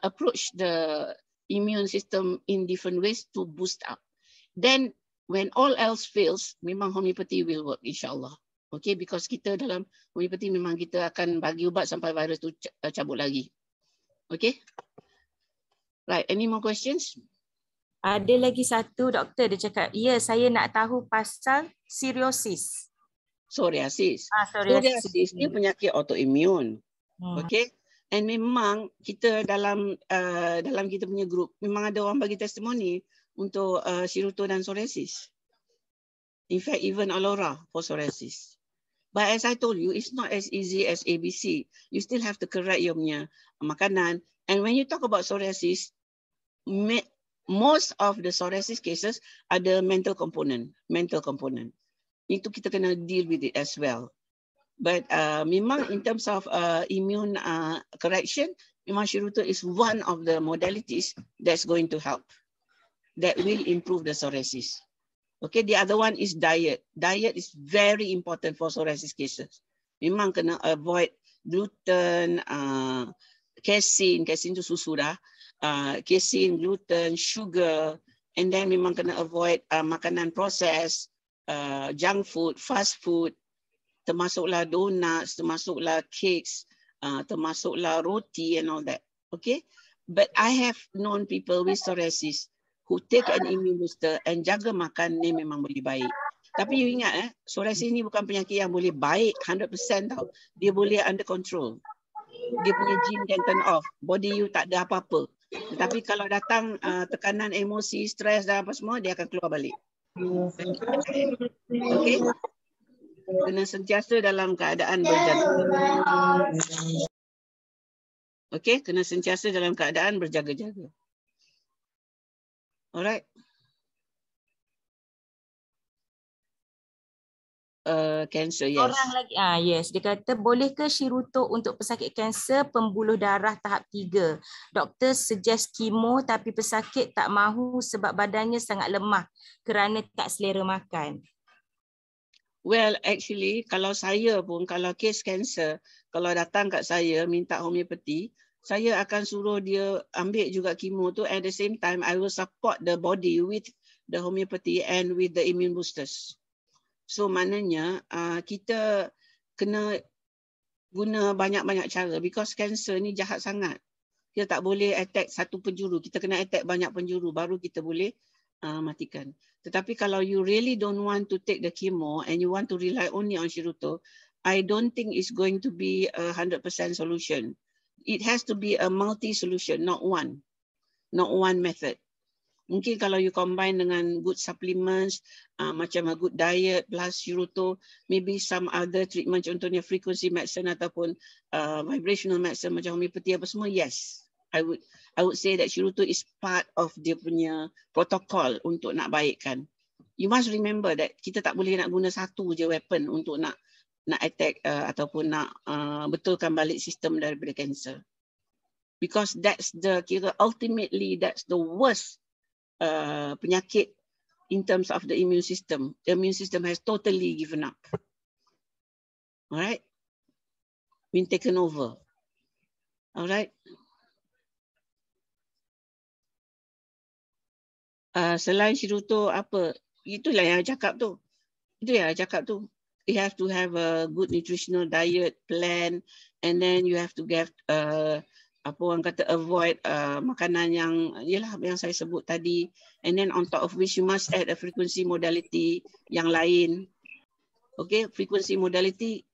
approach the immune system in different ways to boost up. Then when all else fails, memang homeopathy will work insyaAllah. Okay, because kita dalam homeopathy memang kita akan bagi ubat sampai virus tu cabut lagi. Okay. Right, any more questions? Ada lagi satu doktor, dia cakap, ya saya nak tahu pasal cirrhosis. Psoriasis. Psoriasis Psoriasis ni penyakit autoimun. Okay. And memang kita dalam kita punya group, memang ada orang bagi testimoni untuk Shiruto dan psoriasis. In fact, even Alora for psoriasis. But as I told you, it's not as easy as ABC. You still have to correct your punya makanan. And when you talk about psoriasis, most of the psoriasis cases ada mental component. Itu kita kena deal with it as well. But memang in terms of immune correction, memang Shiruto is one of the modalities that's going to help. That will improve the psoriasis. Okay, the other one is diet. Diet is very important for psoriasis cases. Memang kena avoid gluten, casein tu susu dah. Casein, gluten, sugar, and then memang kena avoid makanan proses, junk food, fast food, termasuklah donuts, termasuklah cakes, termasuklah roti and all that. Okay, but I have known people with psoriasis who take an immune booster and jaga makan ni memang boleh baik. Tapi you ingat psoriasis ni bukan penyakit yang boleh baik 100% tau. Dia boleh under control. Dia punya gene can turn off. Body you tak ada apa-apa. Tetapi kalau datang tekanan emosi, stres dan apa semua, dia akan keluar balik. Okay? Kena sentiasa dalam keadaan berjaga. Okay? Kena sentiasa dalam keadaan berjaga-jaga. Alright. Cancer, yes. Orang lagi, yes, dia kata boleh ke Shiruto untuk pesakit kanser pembuluh darah tahap 3? Doktor suggest kemo tapi pesakit tak mahu sebab badannya sangat lemah kerana tak selera makan. Well, actually, kalau saya pun, kalau kes kanser, kalau datang kat saya minta homeopati, saya akan suruh dia ambil juga kemo tu. At the same time, I will support the body with the homeopathy and with the immune boosters. So maknanya kita kena guna banyak-banyak cara because cancer ni jahat sangat. Kita tak boleh attack satu penjuru, kita kena attack banyak penjuru baru kita boleh matikan. Tetapi kalau you really don't want to take the chemo and you want to rely only on Shiruto, I don't think it's going to be a 100% solution. It has to be a multi-solution, not one method. Mungkin kalau you combine dengan good supplements, macam a good diet plus Shiruto, maybe some other treatment, contohnya frequency medicine ataupun vibrational medicine macam homeopathy apa semua, yes. I would say that Shiruto is part of dia punya protokol untuk nak baikkan. You must remember that kita tak boleh nak guna satu je weapon untuk nak attack ataupun nak betulkan balik sistem daripada cancer. Because ultimately that's the worst penyakit in terms of the immune system. The immune system has totally given up. All right? Been taken over. All right? Selain Shiruto apa? Itulah yang I cakap tu. Itu yang I cakap tu. You have to have a good nutritional diet plan, and then you have to get apa orang kata avoid makanan yang yang saya sebut tadi, and then on top of which you must add a frequency modality yang lain. Okay, frequency modality,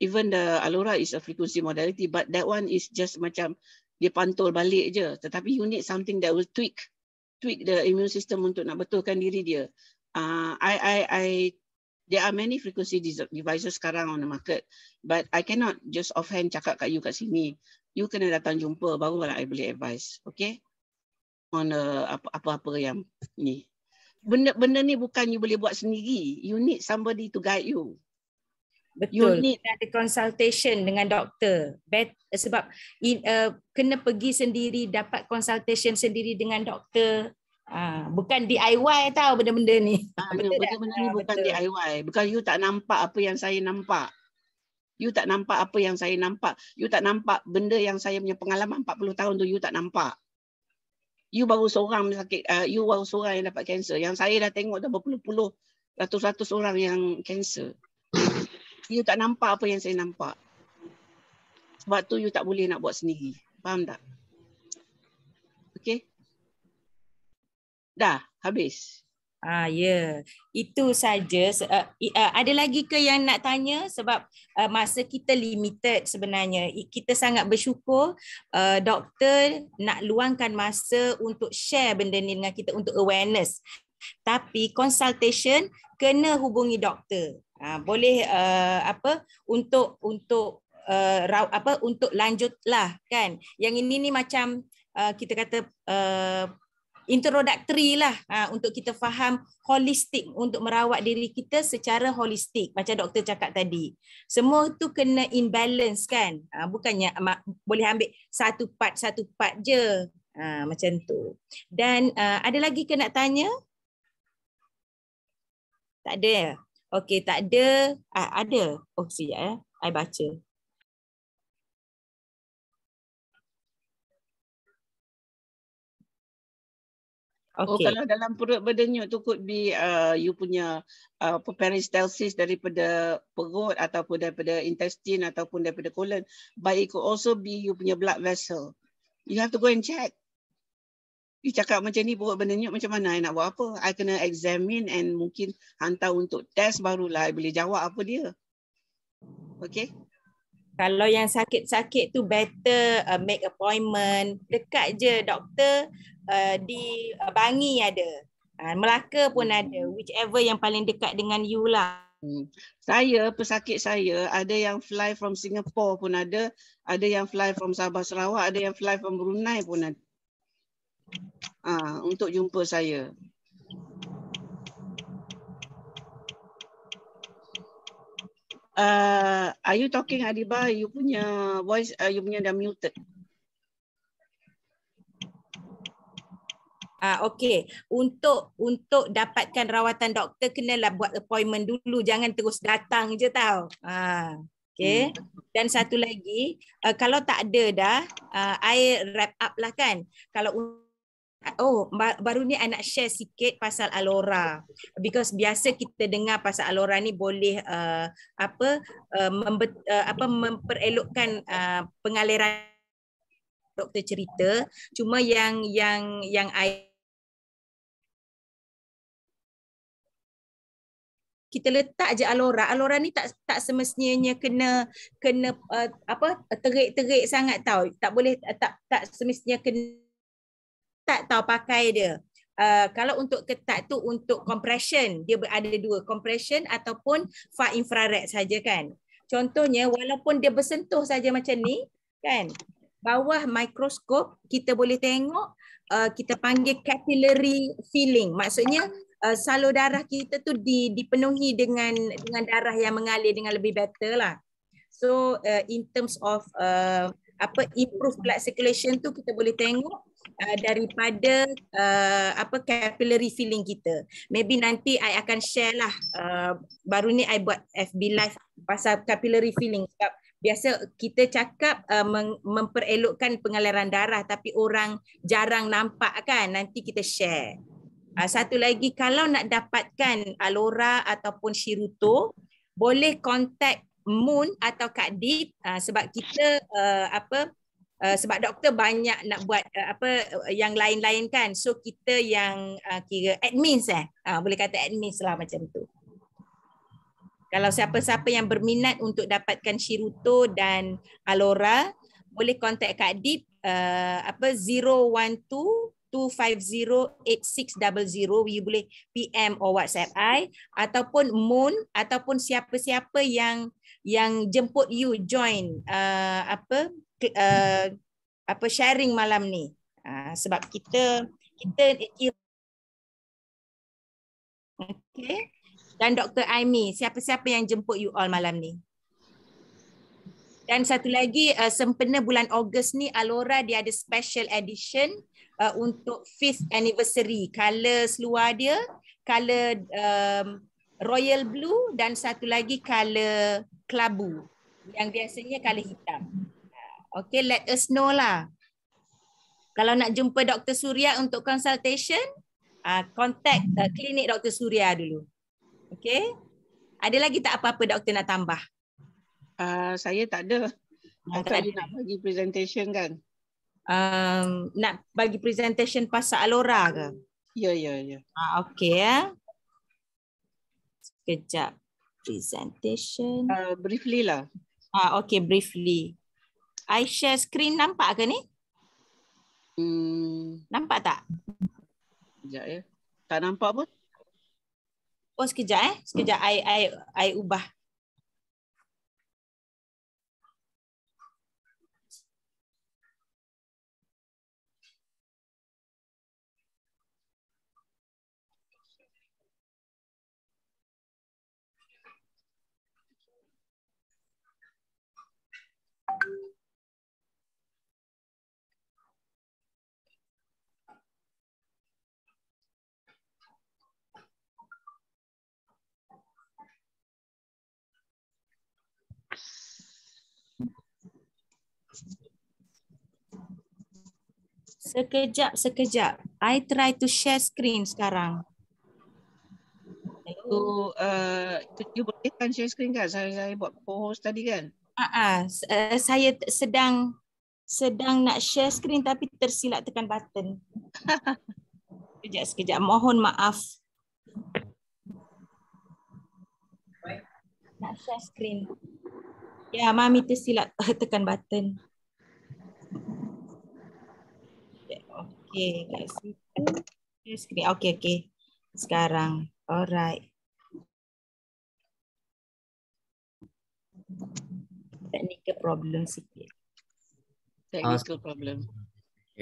even the Alora is a frequency modality, but that one is just macam dia pantul balik je. Tetapi you need something that will tweak the immune system untuk nak betulkan diri dia. There are many frequency devices sekarang on the market, but I cannot just offhand cakap kat you kat sini. You kena datang jumpa barulah I boleh advise, okay? On apa-apa yang ni. Benda ni bukan you boleh buat sendiri. You need somebody to guide you. Betul. Kita ada consultation dengan doktor. Sebab kena pergi sendiri, dapat consultation sendiri dengan doktor. Bukan DIY tau benda-benda ni. Benda-benda ni bukan betul. DIY. Bukan you tak nampak apa yang saya nampak. You tak nampak apa yang saya nampak. You tak nampak benda yang saya punya pengalaman 40 tahun tu you tak nampak. You baru seorang sakit, you baru seorang yang dapat kanser. Yang saya dah tengok dah berpuluh-puluh, ratus-ratus orang yang kanser. You tak nampak apa yang saya nampak. Sebab tu you tak boleh nak buat sendiri. Faham tak? Okay? Dah, habis. Ya, itu saja. Ada lagi ke yang nak tanya? Sebab masa kita limited sebenarnya. Kita sangat bersyukur doktor nak luangkan masa untuk share benda ni dengan kita untuk awareness. Tapi consultation kena hubungi doktor. Boleh untuk lanjutlah kan. Yang ini ni macam kita kata introductory lah untuk kita faham holistik, untuk merawat diri kita secara holistik macam doktor cakap tadi. Semua tu kena in balance kan. Bukannya boleh ambil satu part je. Macam tu. Dan ada lagi ke nak tanya? Tak ada. Okey, tak ada. Ada. Oh, sekejap I baca. Okay. Kalau dalam perut berdenyut tu could be you punya peristalsis daripada perut ataupun daripada intestine ataupun daripada colon. But it could also be you punya blood vessel. You have to go and check. You cakap macam ni perut berdenyut macam mana I nak buat apa? I kena examine and mungkin hantar untuk test barulah I boleh jawab apa dia. Okay? Kalau yang sakit-sakit tu better make appointment. Dekat je doktor di Bangi ada. Melaka pun ada. Whichever yang paling dekat dengan you lah. Saya, pesakit saya ada yang fly from Singapore pun ada yang fly from Sabah Sarawak, ada yang fly from Brunei pun ada. Untuk jumpa saya. Are you talking Adiba? You punya voice, you punya dah muted. Okey, untuk dapatkan rawatan doktor kenalah buat appointment dulu, jangan terus datang je tau. Okey. Dan satu lagi, kalau tak ada dah, I wrap up lah kan. Kalau baru ni I nak share sikit pasal Alora. Because biasa kita dengar pasal Alora ni boleh memperelokkan pengaliran doktor cerita. Cuma yang kita letak je Alora. Alora ni tak semestinya kena terik-terik sangat tau. Tak boleh tak semestinya kena ketat tau pakai dia. Kalau untuk ketat tu untuk compression, dia ada dua, compression ataupun far infrared saja kan. Contohnya walaupun dia bersentuh saja macam ni kan, bawah mikroskop kita boleh tengok kita panggil capillary filling. Maksudnya salur darah kita tu dipenuhi dengan darah yang mengalir dengan lebih better lah. So in terms of improve blood circulation tu kita boleh tengok daripada capillary filling kita. Maybe nanti I akan share lah. Baru ni I buat FB live pasal capillary filling. Sebab biasa kita cakap memperelokkan pengaliran darah tapi orang jarang nampak kan. Nanti kita share. Satu lagi, kalau nak dapatkan Alora ataupun Shiruto, boleh kontak Moon atau Kak Dip, sebab kita sebab doktor banyak nak buat yang lain-lain kan. So kita yang kira admins boleh kata admins lah macam tu. Kalau siapa-siapa yang berminat untuk dapatkan Shiruto dan Alora, boleh kontak Kak Dip 012-250-8600. You boleh PM or WhatsApp I, ataupun Moon, ataupun siapa-siapa yang jemput you join sharing malam ni. Sebab kita okay. Dan Dr. Aimi, siapa-siapa yang jemput you all malam ni? Dan satu lagi, sempena bulan Ogos ni, Alora dia ada special edition untuk 5th anniversary. Color luar dia, color royal blue, dan satu lagi color kelabu. Yang biasanya color hitam. Okay, let us know lah. Kalau nak jumpa Dr. Suria untuk consultation, contact klinik Dr. Suria dulu. Okay. Ada lagi tak apa-apa doktor nak tambah? Saya tak ada. Saya nak bagi presentation kan? Nak bagi presentation pasal Alora ke? Ya. Okey ya. Sekejap. Presentation. Briefly lah. Okey, briefly. I share screen, nampak ke ni? Nampak tak? Sekejap ya. Tak nampak pun. Oh, sekejap Sekejap I ubah. Sekejap. I try to share screen sekarang. So, you boleh kan share screen kan? Saya buat co-host tadi kan? Saya sedang nak share screen tapi tersilap tekan button. Sekejap. Mohon maaf. Nak share screen. Ya, Mami tersilap tekan button. Okay, kat situ. Share screen. Okay. Sekarang. Alright. Technical problem sikit. Technical problem.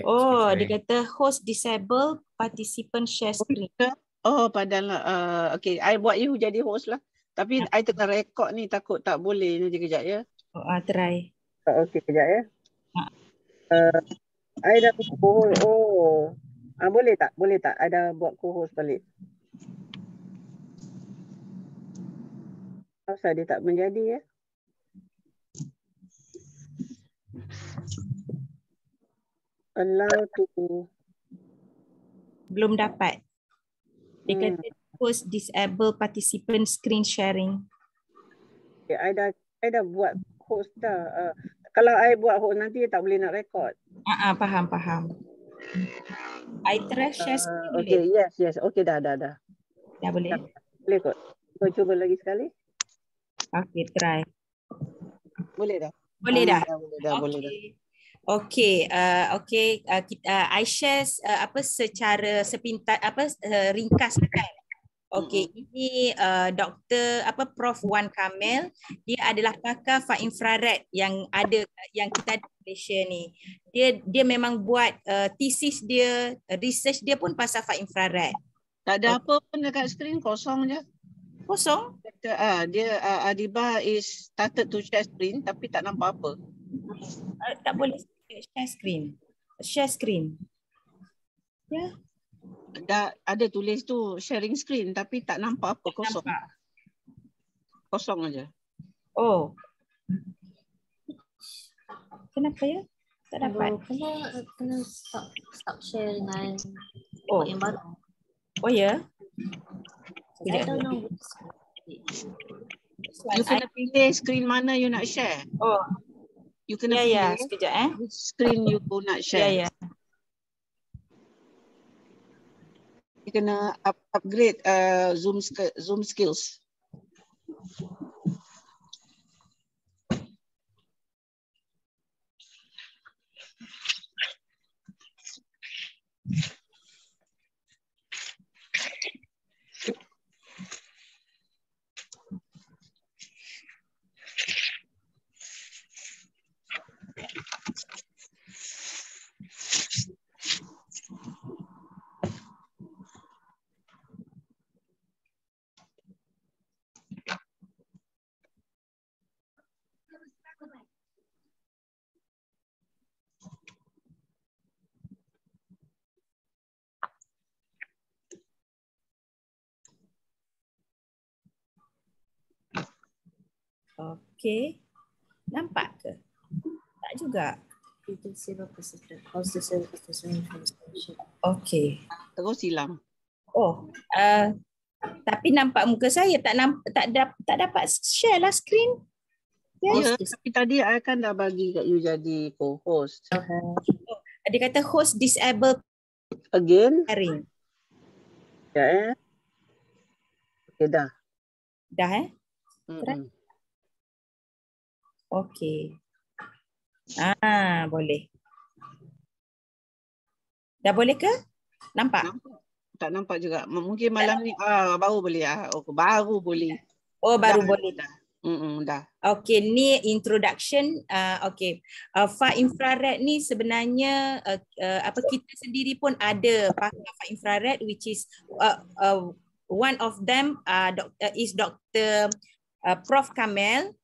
Oh, dia kata host disable, participant share screen. Oh, padahal okay, I buat you jadi host lah. Tapi I tengah rekod ni, takut tak boleh. Nanti kejap ya. Try. Okay, kejap ya. I dah co-host. Boleh tak? I dah buat co-host balik. Kenapa dia tak menjadi ya? Allow to. Belum dapat. Dia kata host disable participant screen sharing. Okay, I dah buat host dah. Kalau I buat host nanti tak boleh nak record. Faham. I try share screen. Okay, yes. Okay, dah. Dah boleh? Boleh kot. Kau cuba lagi sekali. Okay, try. Boleh dah? Boleh dah? Boleh dah. Okay, I share secara sepintas ringkas kan. Okay, ini Dr. Prof Wan Kamel, dia adalah pakar far infrared yang kita ada di Malaysia ni. Dia memang buat thesis dia, research dia pun pasal far infrared. Tak ada apa pun dekat skrin, kosong je. Kosong? Dia Adiba is started to share screen tapi tak nampak apa. Tak boleh share screen. Ya. Dah ada tulis tu sharing screen tapi tak nampak apa, kosong. Kosong aja. Oh. Kenapa ya? Tak dapat. Kena stop share dengan yang baru. Oh ya. I don't know. You kena pilih screen mana you nak share. Oh, You kena ya pilih ya, sekejap which screen you nak Ya share. ya. You kena upgrade Zoom skills. Okey. Nampak ke? Tak juga. Okey. Terus hilang. Oh, tapi nampak muka saya tak dapat share lah screen. Ya, tapi tadi I kan dah bagi kat you jadi co-host. Dia kata host disable Again? sharing. Ya Okay, dah. Dah Mm-mm. Okey. Boleh. Dah boleh ke? Nampak? Tak nampak juga. Mungkin malam ni baru boleh. Baru boleh. Oh, baru Dah, boleh. Dah. Dah. Okey, ni introduction. Okey. Far infrared ni sebenarnya kita sendiri pun ada pakar far infrared, which is one of them is Dr. Prof Kamel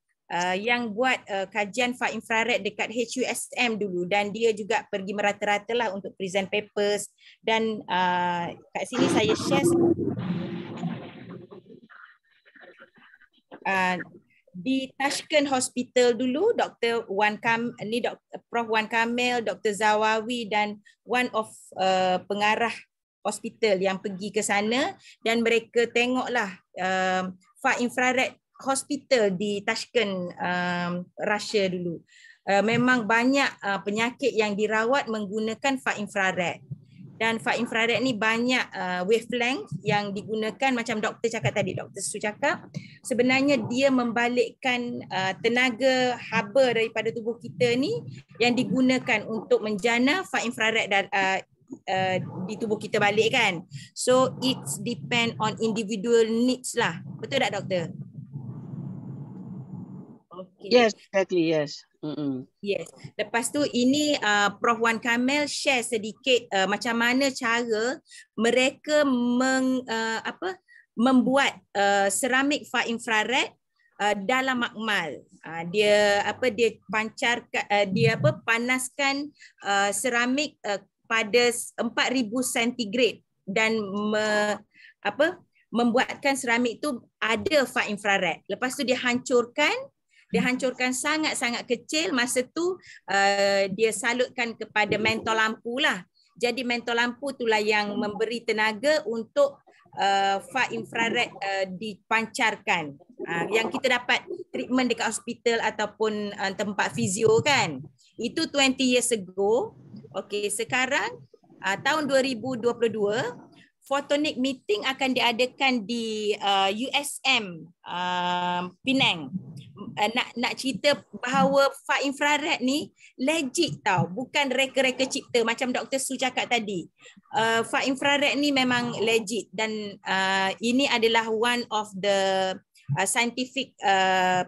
yang buat kajian far infrared dekat HUSM dulu, dan dia juga pergi merata-rata lah untuk present papers, dan kat sini saya share di Tashkent Hospital dulu, Prof Wan Kamel, Dr. Zawawi dan one of pengarah hospital yang pergi ke sana, dan mereka tengoklah far infrared hospital di Tashkent, Russia dulu. Memang banyak penyakit yang dirawat menggunakan far infrared. Dan far infrared ni banyak wavelength yang digunakan, macam doktor cakap tadi, Dr. Su cakap, sebenarnya dia membalikkan tenaga haba daripada tubuh kita ni yang digunakan untuk menjana far infrared di tubuh kita balik kan. So it's depend on individual needs lah. Betul tak doktor? Okay. Yes, exactly, yes. Yes. Lepas tu ini Prof Wan Kamel share sedikit macam mana cara mereka membuat seramik far infrared dalam makmal. Dia pancarkan panaskan seramik pada 4000 centigrade dan membuatkan seramik tu ada far infrared. Lepas tu dia hancurkan sangat-sangat kecil. Masa tu dia salutkan kepada mentol lampu lah. Jadi mentol lampu itulah yang memberi tenaga untuk far infrared dipancarkan. Yang kita dapat treatment dekat hospital ataupun tempat fizio kan. Itu 20 years ago. Okey, sekarang tahun 2022 photonic meeting akan diadakan di USM Penang. Nak cerita bahawa far infrared ni legit tau, bukan reka-reka cipta macam Dr. Su cakap tadi. Far infrared ni memang legit, dan ini adalah one of the scientific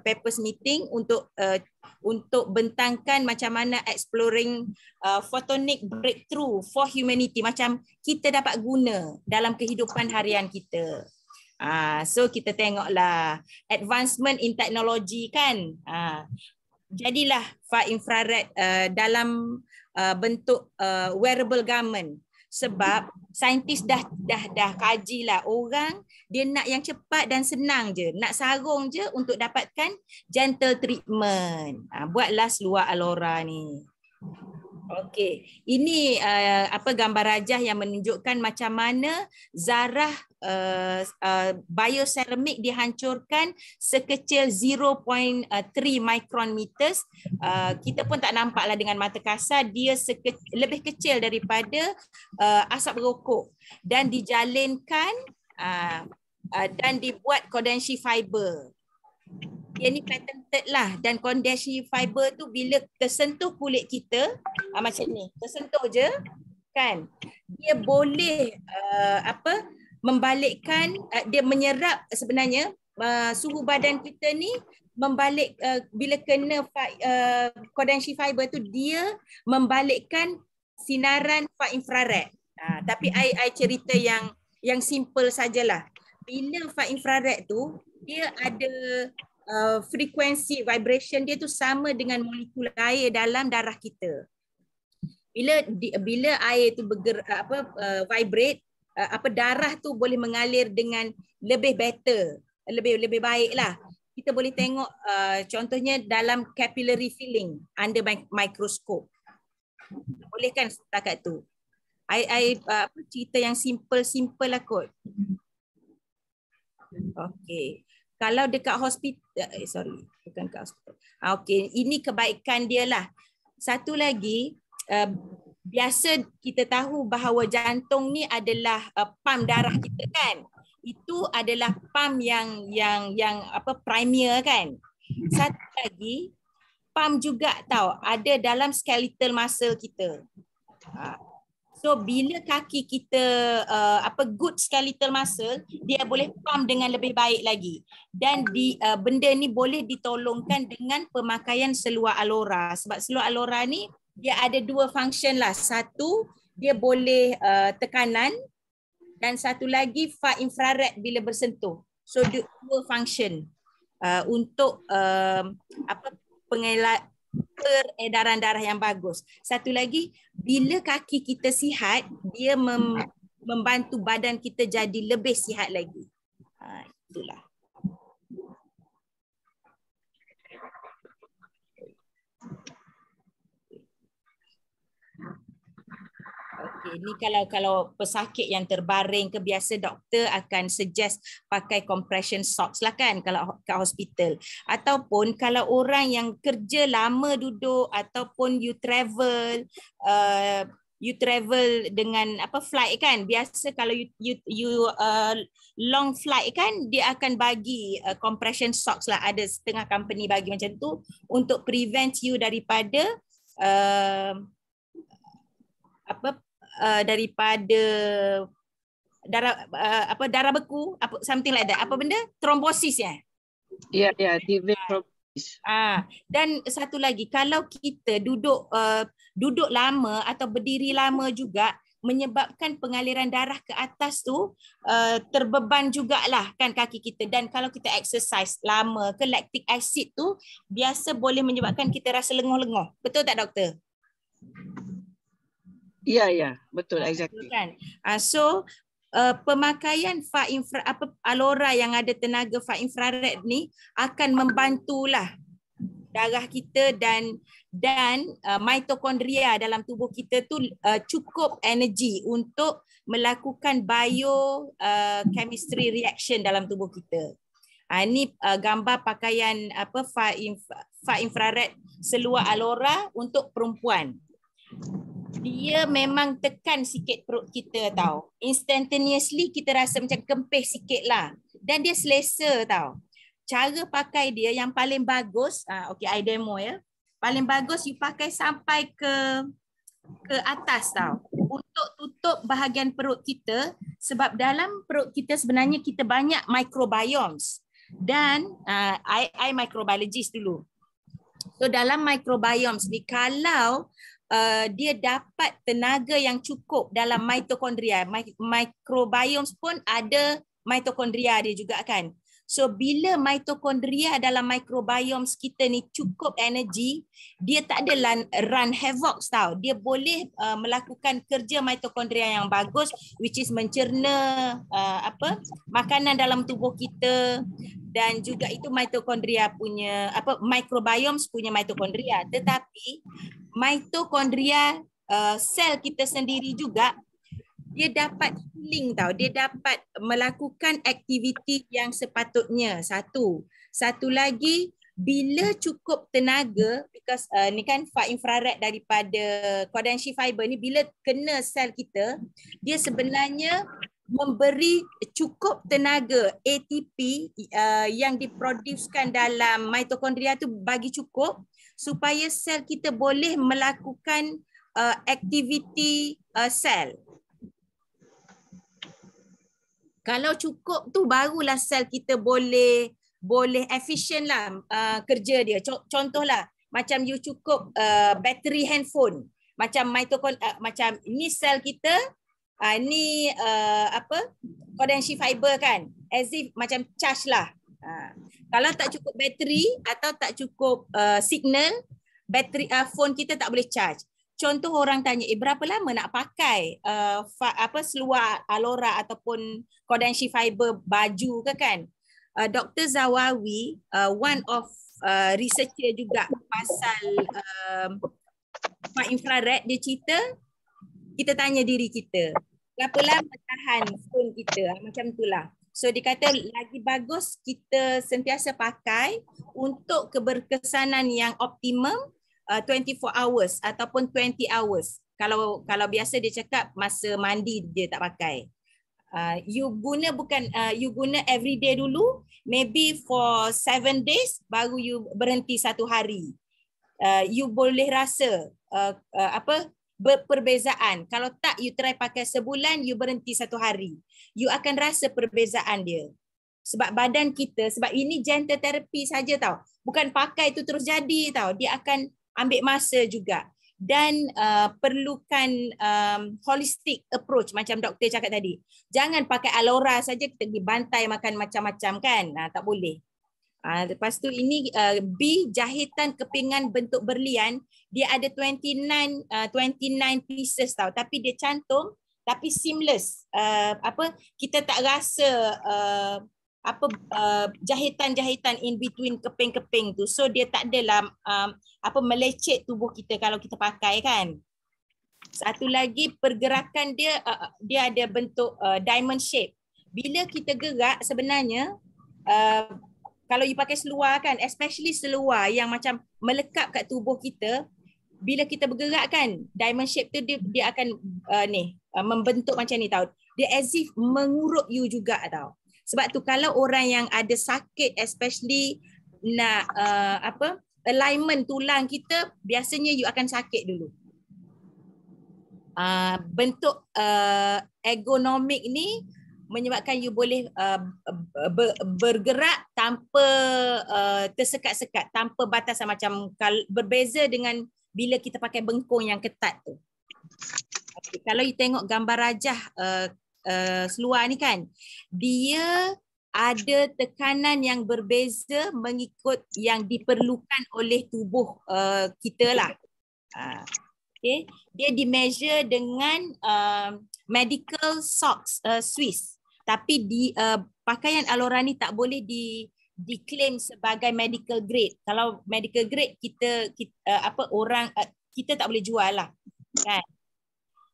papers meeting untuk bentangkan macam mana exploring photonic breakthrough for humanity, macam kita dapat guna dalam kehidupan harian kita. So kita tengoklah advancement in technology kan. Jadilah far infrared dalam bentuk wearable garment. Sebab saintis dah kajilah, orang dia nak yang cepat dan senang je, nak sarung je untuk dapatkan gentle treatment. Buatlah seluar Alora ni. Okey, ini apa gambar rajah yang menunjukkan macam mana zarah bioceramik dihancurkan sekecil 0.3 micron meters. Kita pun tak nampaklah dengan mata kasar, dia lebih kecil daripada asap rokok dan dijalinkan dan dibuat Kodenshi fiber. Dia ni patented lah, dan Kodenshi fiber tu bila tersentuh kulit kita macam ni, tersentuh je kan, dia boleh membalikkan, dia menyerap sebenarnya suhu badan kita ni membalik bila kena Kodenshi fiber tu, dia membalikkan sinaran far infrared. Tapi I cerita yang simple sajalah. Bila far infrared tu dia ada frekuensi vibration dia tu sama dengan molekul air dalam darah kita. Bila air tu vibrate, darah tu boleh mengalir dengan lebih better, lebih baiklah. Kita boleh tengok contohnya dalam capillary filling under microscope. Boleh kan setakat tu? Cerita yang simple lah kot. Okey. Kalau dekat hospital, bukan kat hospital. Okey, ini kebaikan dia lah. Satu lagi, biasa kita tahu bahawa jantung ni adalah pam darah kita kan. Itu adalah pam yang premier kan. Satu lagi, pam juga tahu ada dalam skeletal muscle kita. So bila kaki kita good skeletal muscle, dia boleh pump dengan lebih baik lagi. Dan benda ni boleh ditolongkan dengan pemakaian seluar alora. Sebab seluar alora ni dia ada dua function lah. Satu, dia boleh tekanan, dan satu lagi far infrared bila bersentuh. So dua function untuk peredaran darah yang bagus. Satu lagi, bila kaki kita sihat, dia membantu badan kita jadi lebih sihat lagi. Itulah. Okey, ni kalau pesakit yang terbaring ke, biasa doktor akan suggest pakai compression socks lah kan kalau kat hospital. Ataupun kalau orang yang kerja lama duduk, ataupun you travel dengan flight kan, biasa kalau you long flight kan, dia akan bagi compression socks lah, ada setengah company bagi macam tu untuk prevent you daripada daripada darah beku, something like that. Apa benda? Trombosis ya? Ya, trombosis. Dan satu lagi, kalau kita duduk lama atau berdiri lama juga, menyebabkan pengaliran darah ke atas tu terbeban jugalah kan kaki kita. Dan kalau kita exercise lama ke, lactic acid tu biasa boleh menyebabkan kita rasa lenguh-lenguh. Betul tak doktor? Ya, betul, exactly. Kan? So pemakaian alora yang ada tenaga far infrared ni akan membantulah darah kita dan mitokondria dalam tubuh kita tu cukup energi untuk melakukan biochemistry reaction dalam tubuh kita. Ini gambar pakaian far infrared seluar alora untuk perempuan. Dia memang tekan sikit perut kita tau. Instantaneously kita rasa macam kempis sikit lah. Dan dia selesa tau. Cara pakai dia yang paling bagus, I demo ya. Paling bagus you pakai sampai ke atas tau. Untuk tutup bahagian perut kita. Sebab dalam perut kita sebenarnya kita banyak microbiomes. Dan I microbiologist dulu. So dalam microbiomes ni, kalau dia dapat tenaga yang cukup dalam mitokondria. Microbiomes pun ada mitokondria dia juga kan. So bila mitokondria dalam microbiomes kita ni cukup energi, dia tak ada run havoc tau. Dia boleh melakukan kerja mitokondria yang bagus, which is mencerna makanan dalam tubuh kita. Dan juga itu mitokondria punya microbiomes punya mitokondria. Tetapi mitokondria sel kita sendiri juga, dia dapat healing tau. Dia dapat melakukan aktiviti yang sepatutnya. Satu lagi, bila cukup tenaga, because ni kan far infrared daripada Kodansha fiber ni, bila kena sel kita, dia sebenarnya memberi cukup tenaga ATP yang diproducekan dalam mitokondria tu bagi cukup supaya sel kita boleh melakukan aktiviti sel. Kalau cukup tu barulah sel kita boleh efisien lah kerja dia. Contohlah macam you cukup bateri handphone, macam macam ni sel kita, ni Kodansha fiber kan, as if macam charge lah. Kalau tak cukup bateri atau tak cukup signal, bateri phone kita tak boleh charge. Contoh orang tanya, berapa lama nak pakai seluar Alora ataupun Kodansha fiber baju ke kan? Dr. Zawawi, one of researcher juga pasal infrared, dia cerita, kita tanya diri kita, berapa lama tahan phone kita, macam itulah. So dia kata lagi bagus kita sentiasa pakai untuk keberkesanan yang optimum 24 hours ataupun 20 hours. Kalau biasa dia cakap masa mandi dia tak pakai. You guna every day dulu, maybe for 7 days baru you berhenti 1 hari. You boleh rasa perbezaan. Kalau tak, you try pakai sebulan, you berhenti 1 hari. You akan rasa perbezaan dia. Sebab badan kita, sebab ini gentle therapy saja tau. Bukan pakai tu terus jadi tau. Dia akan ambil masa juga. Dan perlukan holistic approach macam doktor cakap tadi. Jangan pakai Alora saja kita dibantai makan macam-macam kan. Tak boleh. Lepas tu ini B, jahitan kepingan bentuk berlian, dia ada 29 pieces tau, tapi dia cantum tapi seamless. Kita tak rasa jahitan-jahitan in between keping-keping tu. So dia tak adalah melecet tubuh kita kalau kita pakai kan. Satu lagi, pergerakan dia ada bentuk diamond shape. Bila kita gerak sebenarnya kalau you pakai seluar kan, especially seluar yang macam melekat kat tubuh kita, bila kita bergerak kan, diamond shape tu dia akan membentuk macam ni tau. Dia as if mengurut you juga tau. Sebab tu kalau orang yang ada sakit, especially nak alignment tulang kita, biasanya you akan sakit dulu. Bentuk ergonomik ni menyebabkan you boleh bergerak tanpa tersekat-sekat, tanpa batasan, macam berbeza dengan bila kita pakai bengkung yang ketat tu. Okay, kalau you tengok gambar rajah seluar ni kan, dia ada tekanan yang berbeza mengikut yang diperlukan oleh tubuh kita lah. Okay. Dia dimeasure dengan medical socks Swiss. Tapi pakaian Alora ni tak boleh diklaim sebagai medical grade. Kalau medical grade kita tak boleh jual lah. Kan?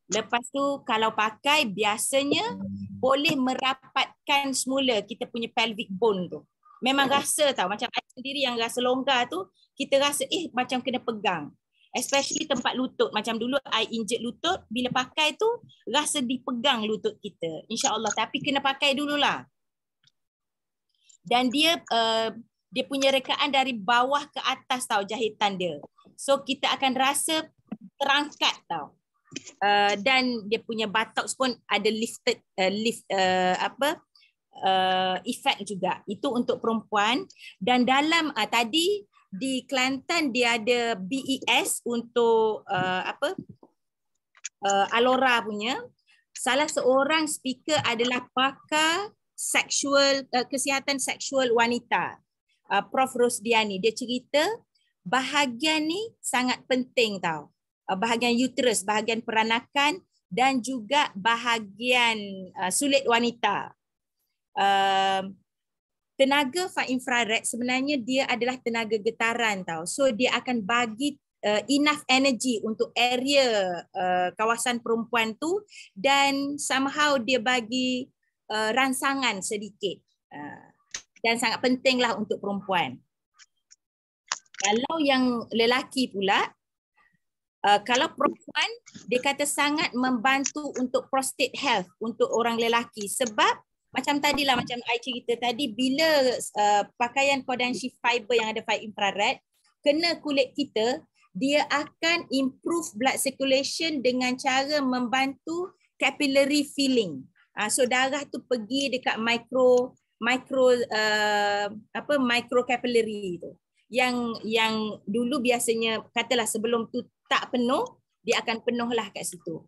Lepas tu kalau pakai biasanya boleh merapatkan semula kita punya pelvic bone tu. Memang rasa tau, macam saya sendiri yang rasa longgar tu, kita rasa macam kena pegang. Especially tempat lutut. Macam dulu I injet lutut, bila pakai tu rasa dipegang lutut kita. InsyaAllah. Tapi kena pakai dululah. Dan dia punya rekaan dari bawah ke atas tau jahitan dia. So kita akan rasa terangkat tau. Dan dia punya buttocks pun ada effect juga. Itu untuk perempuan. Dan dalam tadi di Kelantan dia ada BES untuk Alora punya. Salah seorang speaker adalah pakar kesihatan seksual wanita, Prof. Rosdiani. Dia cerita bahagian ni sangat penting tau. Bahagian uterus, bahagian peranakan dan juga bahagian sulit wanita. Tenaga far infrared sebenarnya dia adalah tenaga getaran tau. So dia akan bagi enough energy untuk area kawasan perempuan tu, dan somehow dia bagi rangsangan sedikit, dan sangat pentinglah untuk perempuan. Kalau yang lelaki pula, kalau perempuan dia kata sangat membantu untuk prostate health untuk orang lelaki, sebab macam tadilah, macam I cerita tadi, bila pakaian Kodansha fiber yang ada far infrared kena kulit kita, dia akan improve blood circulation dengan cara membantu capillary filling. So darah tu pergi dekat micro capillary tu. Yang dulu biasanya katalah sebelum tu tak penuh, dia akan penuhlah kat situ.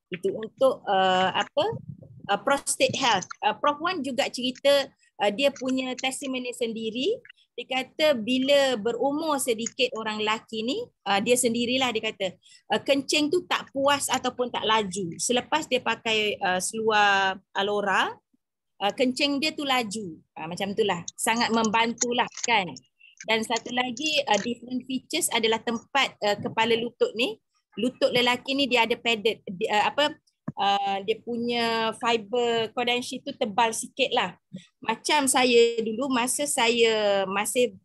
Itu untuk prostate health. Prof Wan juga cerita dia punya testimoni sendiri. Dia kata bila berumur sedikit orang lelaki ni, dia sendirilah dia kata, kencing tu tak puas ataupun tak laju. Selepas dia pakai seluar Alora, kencing dia tu laju. Macam itulah. Sangat membantulah kan. Dan satu lagi different features adalah tempat kepala lutut ni. Lutut lelaki ni dia ada padded, dia punya fiber Kodansha tu tebal sikit lah. Macam saya dulu masa saya masih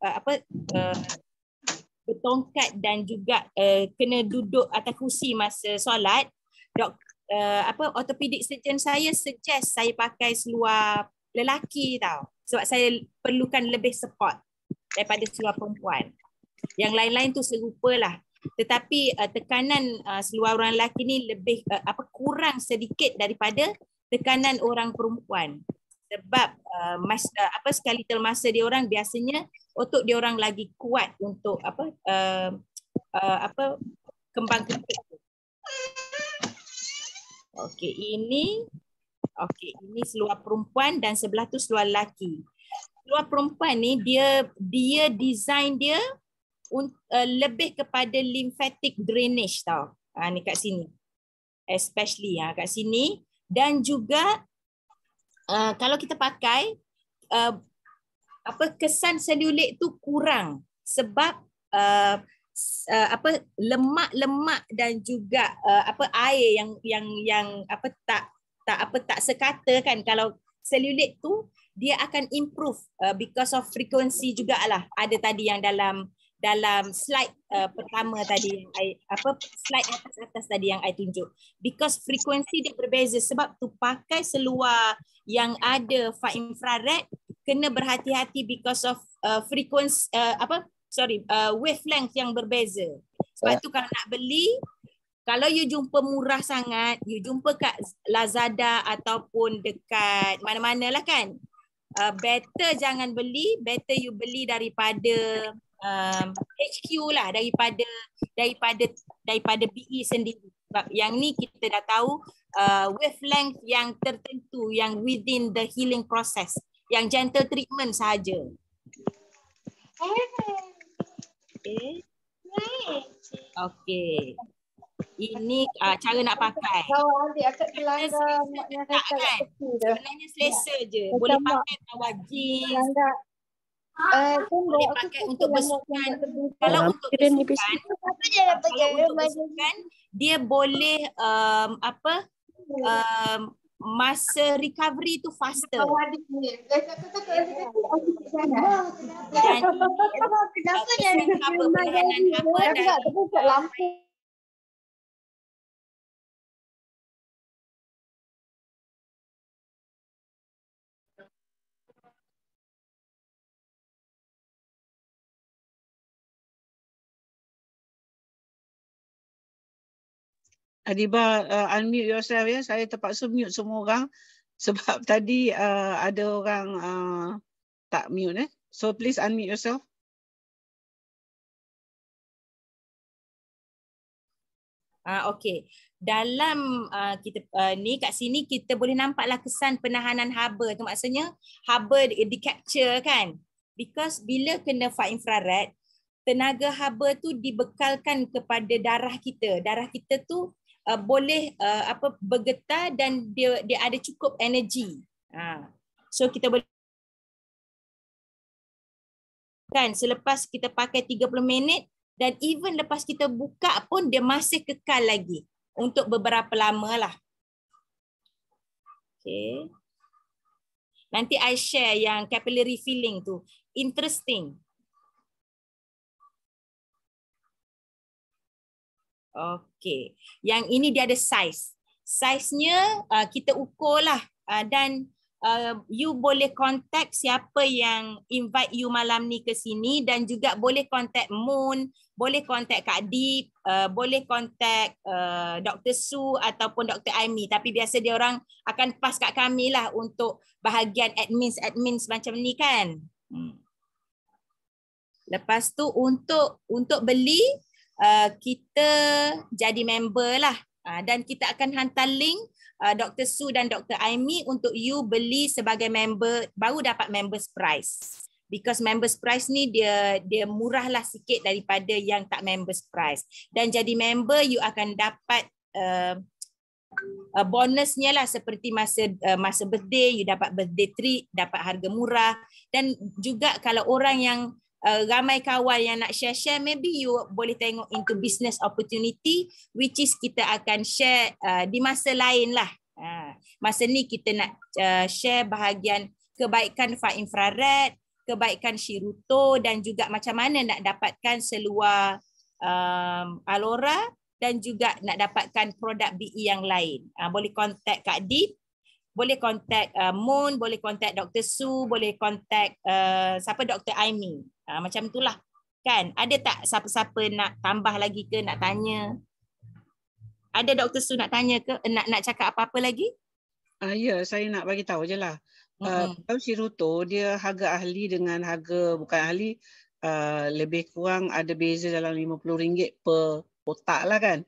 bertongkat dan juga kena duduk atas kursi masa solat, orthopedic surgeon saya suggest saya pakai seluar lelaki tau, sebab saya perlukan lebih support daripada seluar perempuan. Yang lain-lain tu serupalah. Tetapi tekanan seluar orang lelaki ni lebih kurang sedikit daripada tekanan orang perempuan. Sebab skeletal masa dia orang biasanya otot dia orang lagi kuat untuk kembang kepit. Okey, ini seluar perempuan dan sebelah tu seluar lelaki. Seluar perempuan ni dia design dia lebih kepada lymphatic drainage tau. Ni kat sini. Especially kat sini. Dan juga kalau kita pakai kesan selulit tu kurang sebab lemak dan juga air yang tak sekata kan. Kalau selulit tu dia akan improve because of frequency jugalah. Ada tadi yang dalam slide pertama tadi, slide atas tadi yang I tunjuk. Because frekuensi dia berbeza, sebab tu pakai seluar yang ada far infrared kena berhati-hati because of frequency wavelength yang berbeza. Sebab tu kalau nak beli, kalau you jumpa murah sangat, you jumpa kat Lazada ataupun dekat mana-mana lah kan, better jangan beli, better you beli daripada HQ lah, daripada BE sendiri. Sebab yang ni kita dah tahu wavelength yang tertentu yang within the healing process, yang gentle treatment sahaja. Okay. Ini cara nak pakai. Sebenarnya selesa je. Boleh pakai bawah jeans. Boleh pakai untuk bersukan. Kalau untuk bersukan, dia boleh masa recovery tu faster. Dan penanganan haba dan Adiba, unmute yourself ya. Saya terpaksa mute semua orang sebab tadi ada orang tak mute. So please unmute yourself. Okey. Dalam kita ni kat sini kita boleh nampaklah kesan penahanan haba tu, maksudnya haba di capture kan. Because bila kena far infrared, tenaga haba tu dibekalkan kepada darah kita. Darah kita tu boleh bergetar dan dia ada cukup energi. So kita boleh kan selepas kita pakai 30 minit, Dan even lepas kita buka pun dia masih kekal lagi untuk beberapa lama lah. Okay. Nanti I share yang capillary filling tu. Interesting. Okay. Yang ini dia ada size. Size-nya kita ukur lah. Dan you boleh contact siapa yang invite you malam ni ke sini, dan juga boleh contact Moon, boleh contact Kak Dip, boleh contact Dr. Su ataupun Dr. Aimi. Tapi biasa dia orang akan pass kat kami lah untuk bahagian admin macam ni kan. Lepas tu untuk beli, kita jadi member lah. Dan kita akan hantar link Dr. Su dan Dr. Aimi untuk you beli sebagai member, baru dapat members price. Because members price ni dia murah lah sikit daripada yang tak members price. Dan jadi member you akan dapat bonusnya lah, seperti masa birthday you dapat birthday treat, dapat harga murah. Dan juga kalau orang yang ramai kawan yang nak share, maybe you boleh tengok into business opportunity, which is kita akan share di masa lain lah. Masa ni kita nak share bahagian kebaikan far infrared, kebaikan Shirutto, dan juga macam mana nak dapatkan seluar Alora, dan juga nak dapatkan produk BE yang lain. Boleh contact Kak Dip, boleh contact Moon, boleh contact Dr. Su, boleh contact siapa Dr. Aimi. Macam itulah. Kan? Ada tak siapa-siapa nak tambah lagi ke, nak tanya? Ada Dr. Su nak tanya ke? Nak cakap apa-apa lagi? Ya, saya nak bagi tahu je lah. Kalau Shirutto, dia harga ahli dengan harga bukan ahli lebih kurang ada beza dalam RM50 per kotak lah kan.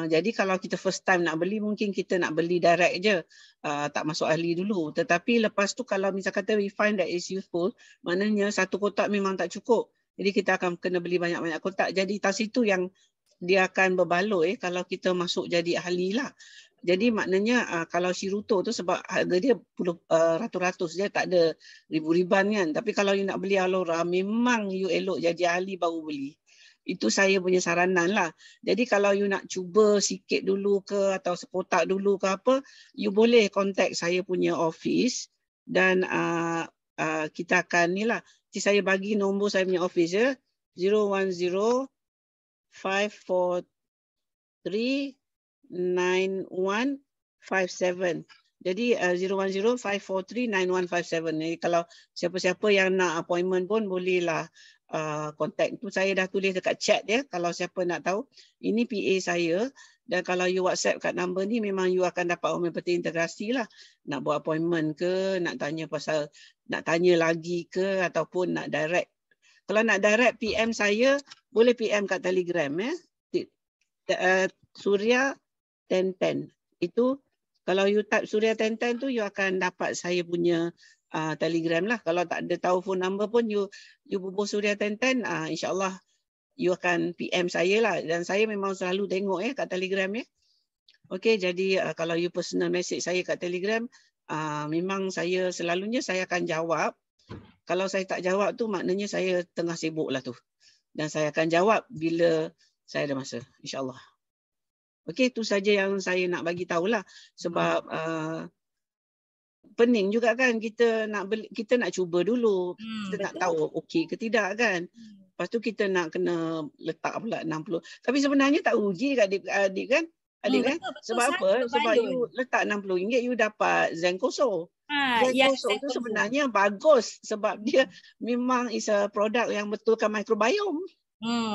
Jadi kalau kita first time nak beli, mungkin kita nak beli direct je, tak masuk ahli dulu. Tetapi lepas tu kalau misal kata we find that is useful, maknanya satu kotak memang tak cukup. Jadi kita akan kena beli banyak-banyak kotak. Jadi tas itu yang dia akan berbaloi kalau kita masuk jadi ahli lah. Jadi maknanya kalau Shirutto tu sebab harga dia ratus-ratus, dia tak ada ribu-riban kan. Tapi kalau you nak beli Alora, memang you elok jadi ahli baru beli. Itu saya punya saranan lah. Jadi kalau you nak cuba sikit dulu ke atau sekotak dulu ke apa, you boleh contact saya punya office dan kita akan ni lah. Jadi saya bagi nombor saya punya office ya. 010-543-9157. Jadi 010-543-9157. Jadi kalau siapa-siapa yang nak appointment pun bolehlah contact. Tu saya dah tulis dekat chat ya. Kalau siapa nak tahu, ini PA saya. Dan kalau you WhatsApp kat number ni, memang you akan dapat homeopati integrasi lah. Nak buat appointment ke, nak tanya lagi ke, ataupun nak direct. Kalau nak direct PM saya, boleh PM kat Telegram ya. Surya 1010. Itu kalau you type Surya 1010 tu, you akan dapat saya punya Telegram lah. Kalau tak ada tahu phone number pun, you bubuh Surya 1010, insyaAllah you akan PM saya lah. Dan saya memang selalu tengok kat Telegram ya. Okey, jadi kalau you personal message saya kat Telegram, memang selalunya saya akan jawab. Kalau saya tak jawab tu, maknanya saya tengah sibuk lah tu. Dan saya akan jawab bila saya ada masa, insyaAllah. Okey, itu saja yang saya nak bagi tahulah. Sebab pening juga kan, kita nak cuba dulu. Kita nak tahu okey ke tidak kan. Lepas tu kita nak kena letak pula 60. Tapi sebenarnya tak rugi kat adik kan? Adik kan? Betul, sebab apa? Sebab you letak RM60, you dapat Zenkoso. Zenkoso tu sebenarnya bagus sebab dia memang is a produk yang betulkan microbiome.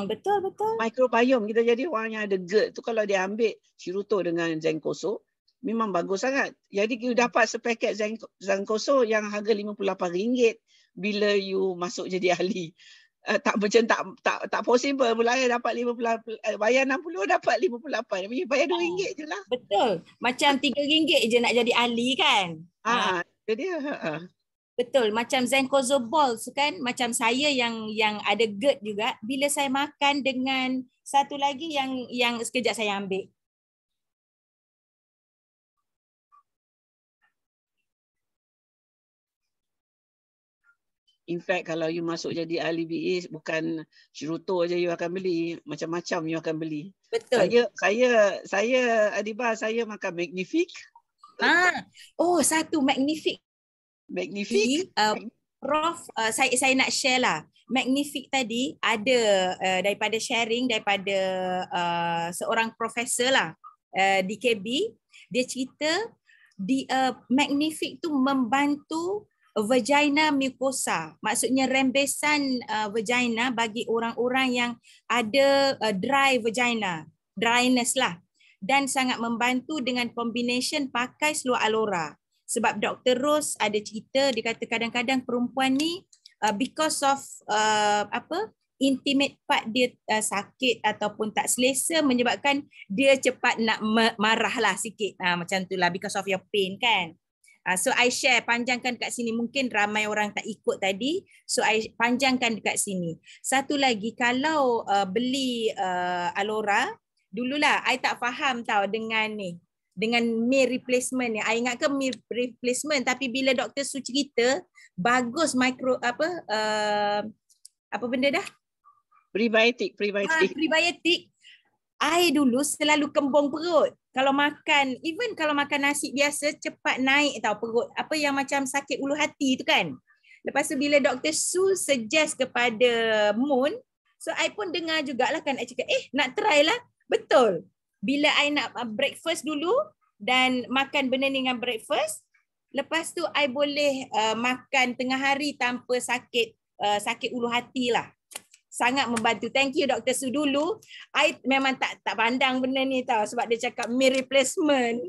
Betul. Microbiome, kita jadi orang yang ada GERD tu, kalau dia ambil Shirutto dengan Zenkoso, memang bagus sangat. Jadi you dapat sepaket Zenkoso yang harga RM58 bila you masuk jadi ahli. Tak possible pula ya, dapat 58, bayar 60 dapat 58. Bayar RM2 je lah. Betul. Macam RM3 je nak jadi ahli kan? Jadi betul, macam Zenkoso balls kan, macam saya yang ada GERD juga, bila saya makan dengan satu lagi yang sekejap saya ambil. In fact, kalau you masuk jadi ahli BA, bukan Shruto aja you akan beli, macam-macam you akan beli. Betul. Saya Adiba, saya makan Magnifique. Oh, satu Magnifique. Magnifique. Prof, saya nak share lah. Magnifique tadi ada daripada sharing daripada seorang profesor lah di KB. Dia cerita Magnifique tu membantu vagina mucosa, maksudnya rembesan vagina bagi orang-orang yang ada dry vagina, dryness lah, dan sangat membantu dengan combination pakai seluar Alora. Sebab Dr. Rose ada cerita, dia kata kadang-kadang perempuan ni because of intimate part dia sakit ataupun tak selesa, menyebabkan dia cepat nak marah lah sikit, macam tu lah, because of your pain kan. So I share, panjangkan kat sini, mungkin ramai orang tak ikut tadi, so I panjangkan dekat sini. Satu lagi, kalau beli Alora, dululah I tak faham tau dengan ni, dengan meal replacement ni. I ingatkan meal replacement, tapi bila Dr. Su cerita bagus apa benda dah? Prebiotik. Prebiotik. I dulu selalu kembung perut. Kalau makan, even kalau makan nasi biasa, cepat naik tau perut. Apa yang macam sakit ulu hati tu kan. Lepas tu bila Dr. Su suggest kepada Moon, so I pun dengar jugalah kan. I cakap, nak try lah. Betul. Bila I nak breakfast dulu dan makan benda ni dengan breakfast, lepas tu I boleh makan tengah hari tanpa sakit ulu hati lah. Sangat membantu. Thank you Dr. Su. Dulu I memang tak pandang benda ni tau, sebab dia cakap meal replacement.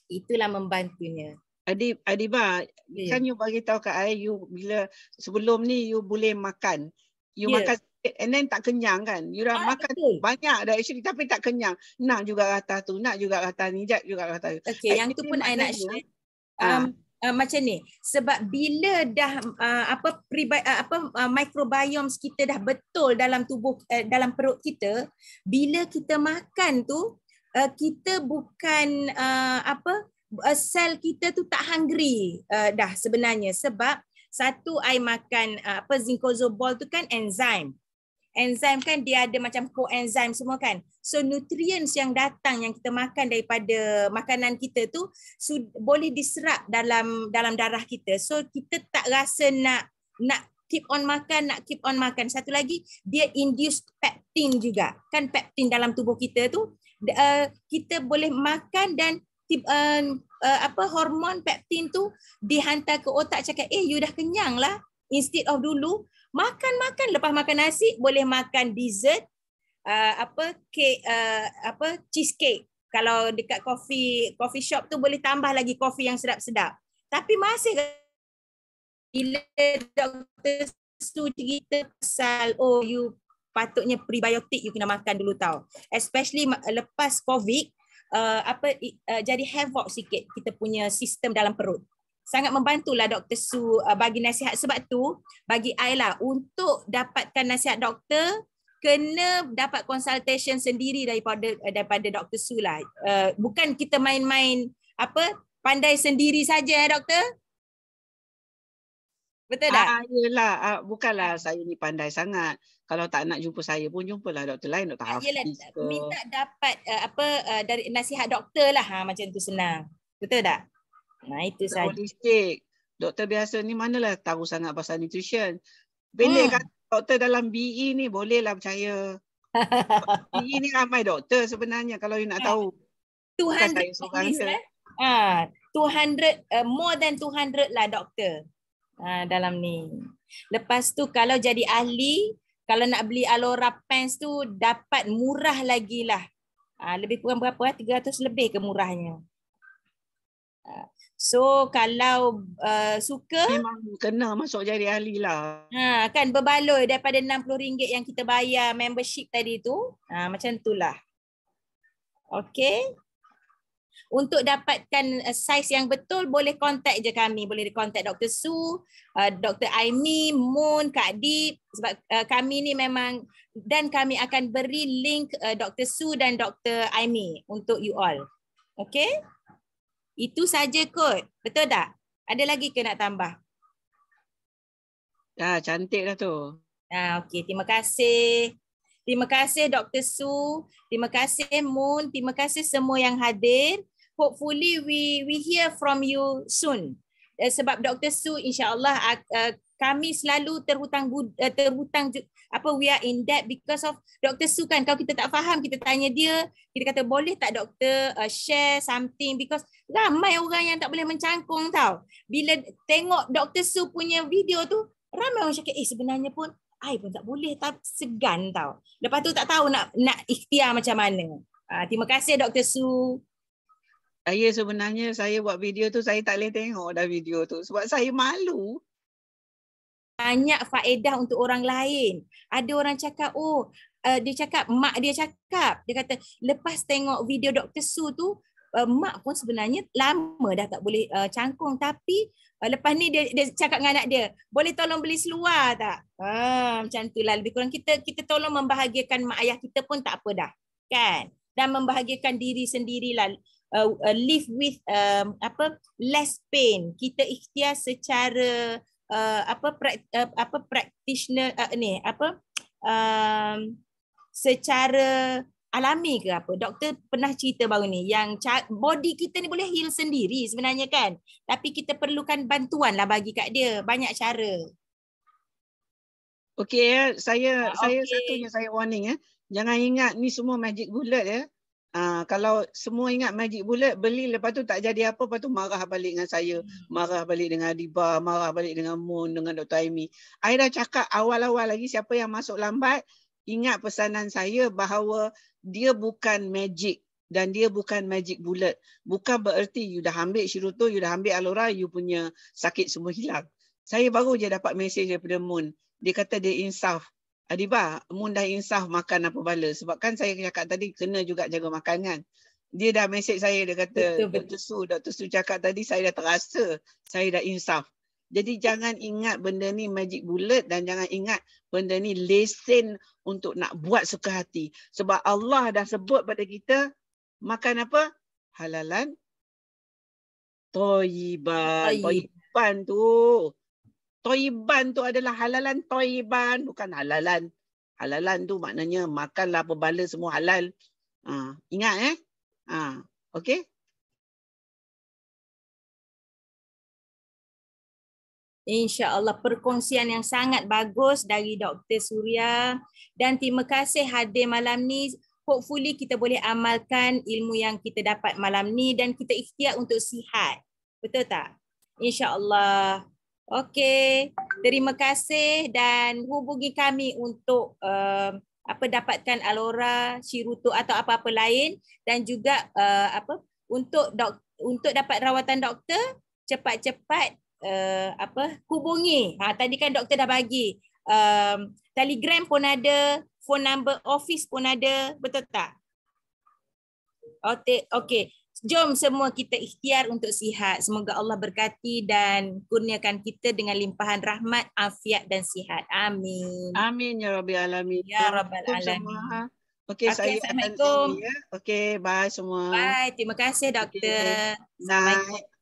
Itulah membantunya. Adiba, kan you bagi tahu kat I, you bila sebelum ni you boleh makan. You makan and then tak kenyang kan. You dah makan betul. Banyak dah actually tapi tak kenyang. Nak juga kata tu, nak juga kata ni, juga kata. Okey, yang tu pun I nak share. Macam ni, sebab bila dah microbiome kita dah betul dalam tubuh, dalam perut kita, bila kita makan tu kita bukan sel kita tu tak hungry dah sebenarnya. Sebab satu, I makan zinkozobol tu kan enzim kan, dia ada macam coenzyme semua kan. So nutrients yang datang, yang kita makan daripada makanan kita tu boleh diserap dalam darah kita. So kita tak rasa nak keep on makan. Satu lagi, dia induce peptin juga. Kan peptin dalam tubuh kita tu, kita boleh makan dan hormon peptin tu dihantar ke otak, cakap you dah kenyang lah. Instead of dulu makan lepas makan nasi boleh makan dessert, cake, cheesecake. Kalau dekat coffee shop tu boleh tambah lagi kopi yang sedap-sedap. Tapi masih bila Dr. Su cerita pasal you patutnya prebiotik you kena makan dulu tau. Especially lepas COVID, jadi havoc sikit kita punya sistem dalam perut. Sangat membantulah Dr. Su bagi nasihat. Sebab tu bagi I lah, untuk dapatkan nasihat doktor, kena dapat consultation sendiri daripada Dr. Su lah. Bukan kita main-main pandai sendiri saja doktor. Betul tak? Yelah, bukanlah saya ni pandai sangat. Kalau tak nak jumpa saya pun jumpalah doktor lain, Dr. Hafiz ke. Minta dapat dari nasihat doktor lah, macam tu senang. Betul tak? Itu saja. Holistik. Doktor biasa ni manalah tahu sangat pasal nutrition. Pendek kan doktor dalam BE ni bolehlah percaya. BE ni ramai doktor sebenarnya kalau you nak tahu. 200 more than 200 lah doktor dalam ni. Lepas tu kalau jadi ahli, kalau nak beli Alora Pants tu dapat murah lagi lah. Lebih kurang berapa? 300 lebih ke murahnya. So kalau suka, memang kena masuk jadi ahli lah. Kan berbaloi daripada RM60 yang kita bayar membership tadi tu. Macam itulah. Okey. Untuk dapatkan saiz yang betul, boleh contact je kami. Boleh contact Dr. Su, Dr. Aimi, Moon, Kak Dip. Sebab kami ni memang, dan kami akan beri link Dr. Su dan Dr. Aimi untuk you all. Okey? Itu saja kot. Betul tak? Ada lagi ke nak tambah? Cantik dah tu. Okey, terima kasih. Terima kasih Dr. Su, terima kasih Moon, terima kasih semua yang hadir. Hopefully we hear from you soon. Sebab Dr. Su insya-Allah kami selalu terhutang we are in debt because of Dr. Su kan. Kalau kita tak faham, kita tanya dia, kita kata boleh tak doktor share something, because ramai orang yang tak boleh mencangkung tau. Bila tengok Dr. Su punya video tu, ramai orang cakap sebenarnya pun I pun tak boleh, tak segan tau. Lepas tu tak tahu nak ikhtiar macam mana. Terima kasih Dr. Su. Sebenarnya saya buat video tu saya tak boleh tengok dah video tu sebab saya malu. Banyak faedah untuk orang lain. Ada orang cakap, dia cakap, mak dia cakap, dia kata lepas tengok video Dr. Su tu, mak pun sebenarnya lama dah tak boleh cangkung, tapi lepas ni dia cakap dengan anak dia, boleh tolong beli seluar tak? Macam tu lah. Lebih kurang kita tolong membahagiakan mak ayah kita pun tak apa dah. Kan? Dan membahagiakan diri sendirilah. Live with less pain. Kita ikhtiar secara practitioner secara alami ke apa. Doktor pernah cerita baru ni yang body kita ni boleh heal sendiri sebenarnya kan. Tapi kita perlukan bantuan lah bagi kat dia. Banyak cara. Okey saya satunya saya warning Jangan ingat ni semua magic bullet kalau semua ingat magic bullet, beli lepas tu tak jadi apa, lepas tu marah balik dengan saya, marah balik dengan Adiba, marah balik dengan Moon, dengan Dr. Aimi. I dah cakap awal-awal lagi, siapa yang masuk lambat, ingat pesanan saya bahawa dia bukan magic dan dia bukan magic bullet. Bukan bererti you dah ambil Shirutol, you dah ambil Alora, you punya sakit semua hilang. Saya baru je dapat mesej daripada Moon. Dia kata dia insaf. Adiba, Moon dah insaf makan apa bala. Sebab kan saya cakap tadi kena juga jaga makan kan. Dia dah mesej saya, dia kata Dr. Su cakap tadi saya dah terasa saya dah insaf. Jadi jangan ingat benda ni magic bullet dan jangan ingat benda ni lesen untuk nak buat suka hati. Sebab Allah dah sebut pada kita makan apa? Halalan Thayyiban. Thayyiban tu. Thayyiban tu adalah halalan thayyiban, bukan halalan. Halalan tu maknanya makanlah apa bala semua halal. Ingat okey? InsyaAllah perkongsian yang sangat bagus dari Dr. Suria dan terima kasih hadir malam ni. Hopefully kita boleh amalkan ilmu yang kita dapat malam ni dan kita ikhtiar untuk sihat. Betul tak? InsyaAllah. Okey, terima kasih dan hubungi kami untuk dapatkan Alora, Shirutol atau apa-apa lain dan juga untuk dapat rawatan doktor cepat-cepat hubungi. Tadi kan doktor dah bagi Telegram pun ada, phone number office pun ada, betul tak? Okey. Jom semua kita ikhtiar untuk sihat. Semoga Allah berkati dan kurniakan kita dengan limpahan rahmat, afiat dan sihat. Amin. Amin ya Rabbil Alamin. Ya Rabbal Alamin. Okey, saya Assalamualaikum. Okey, bye semua. Bye. Terima kasih doktor. Assalamualaikum.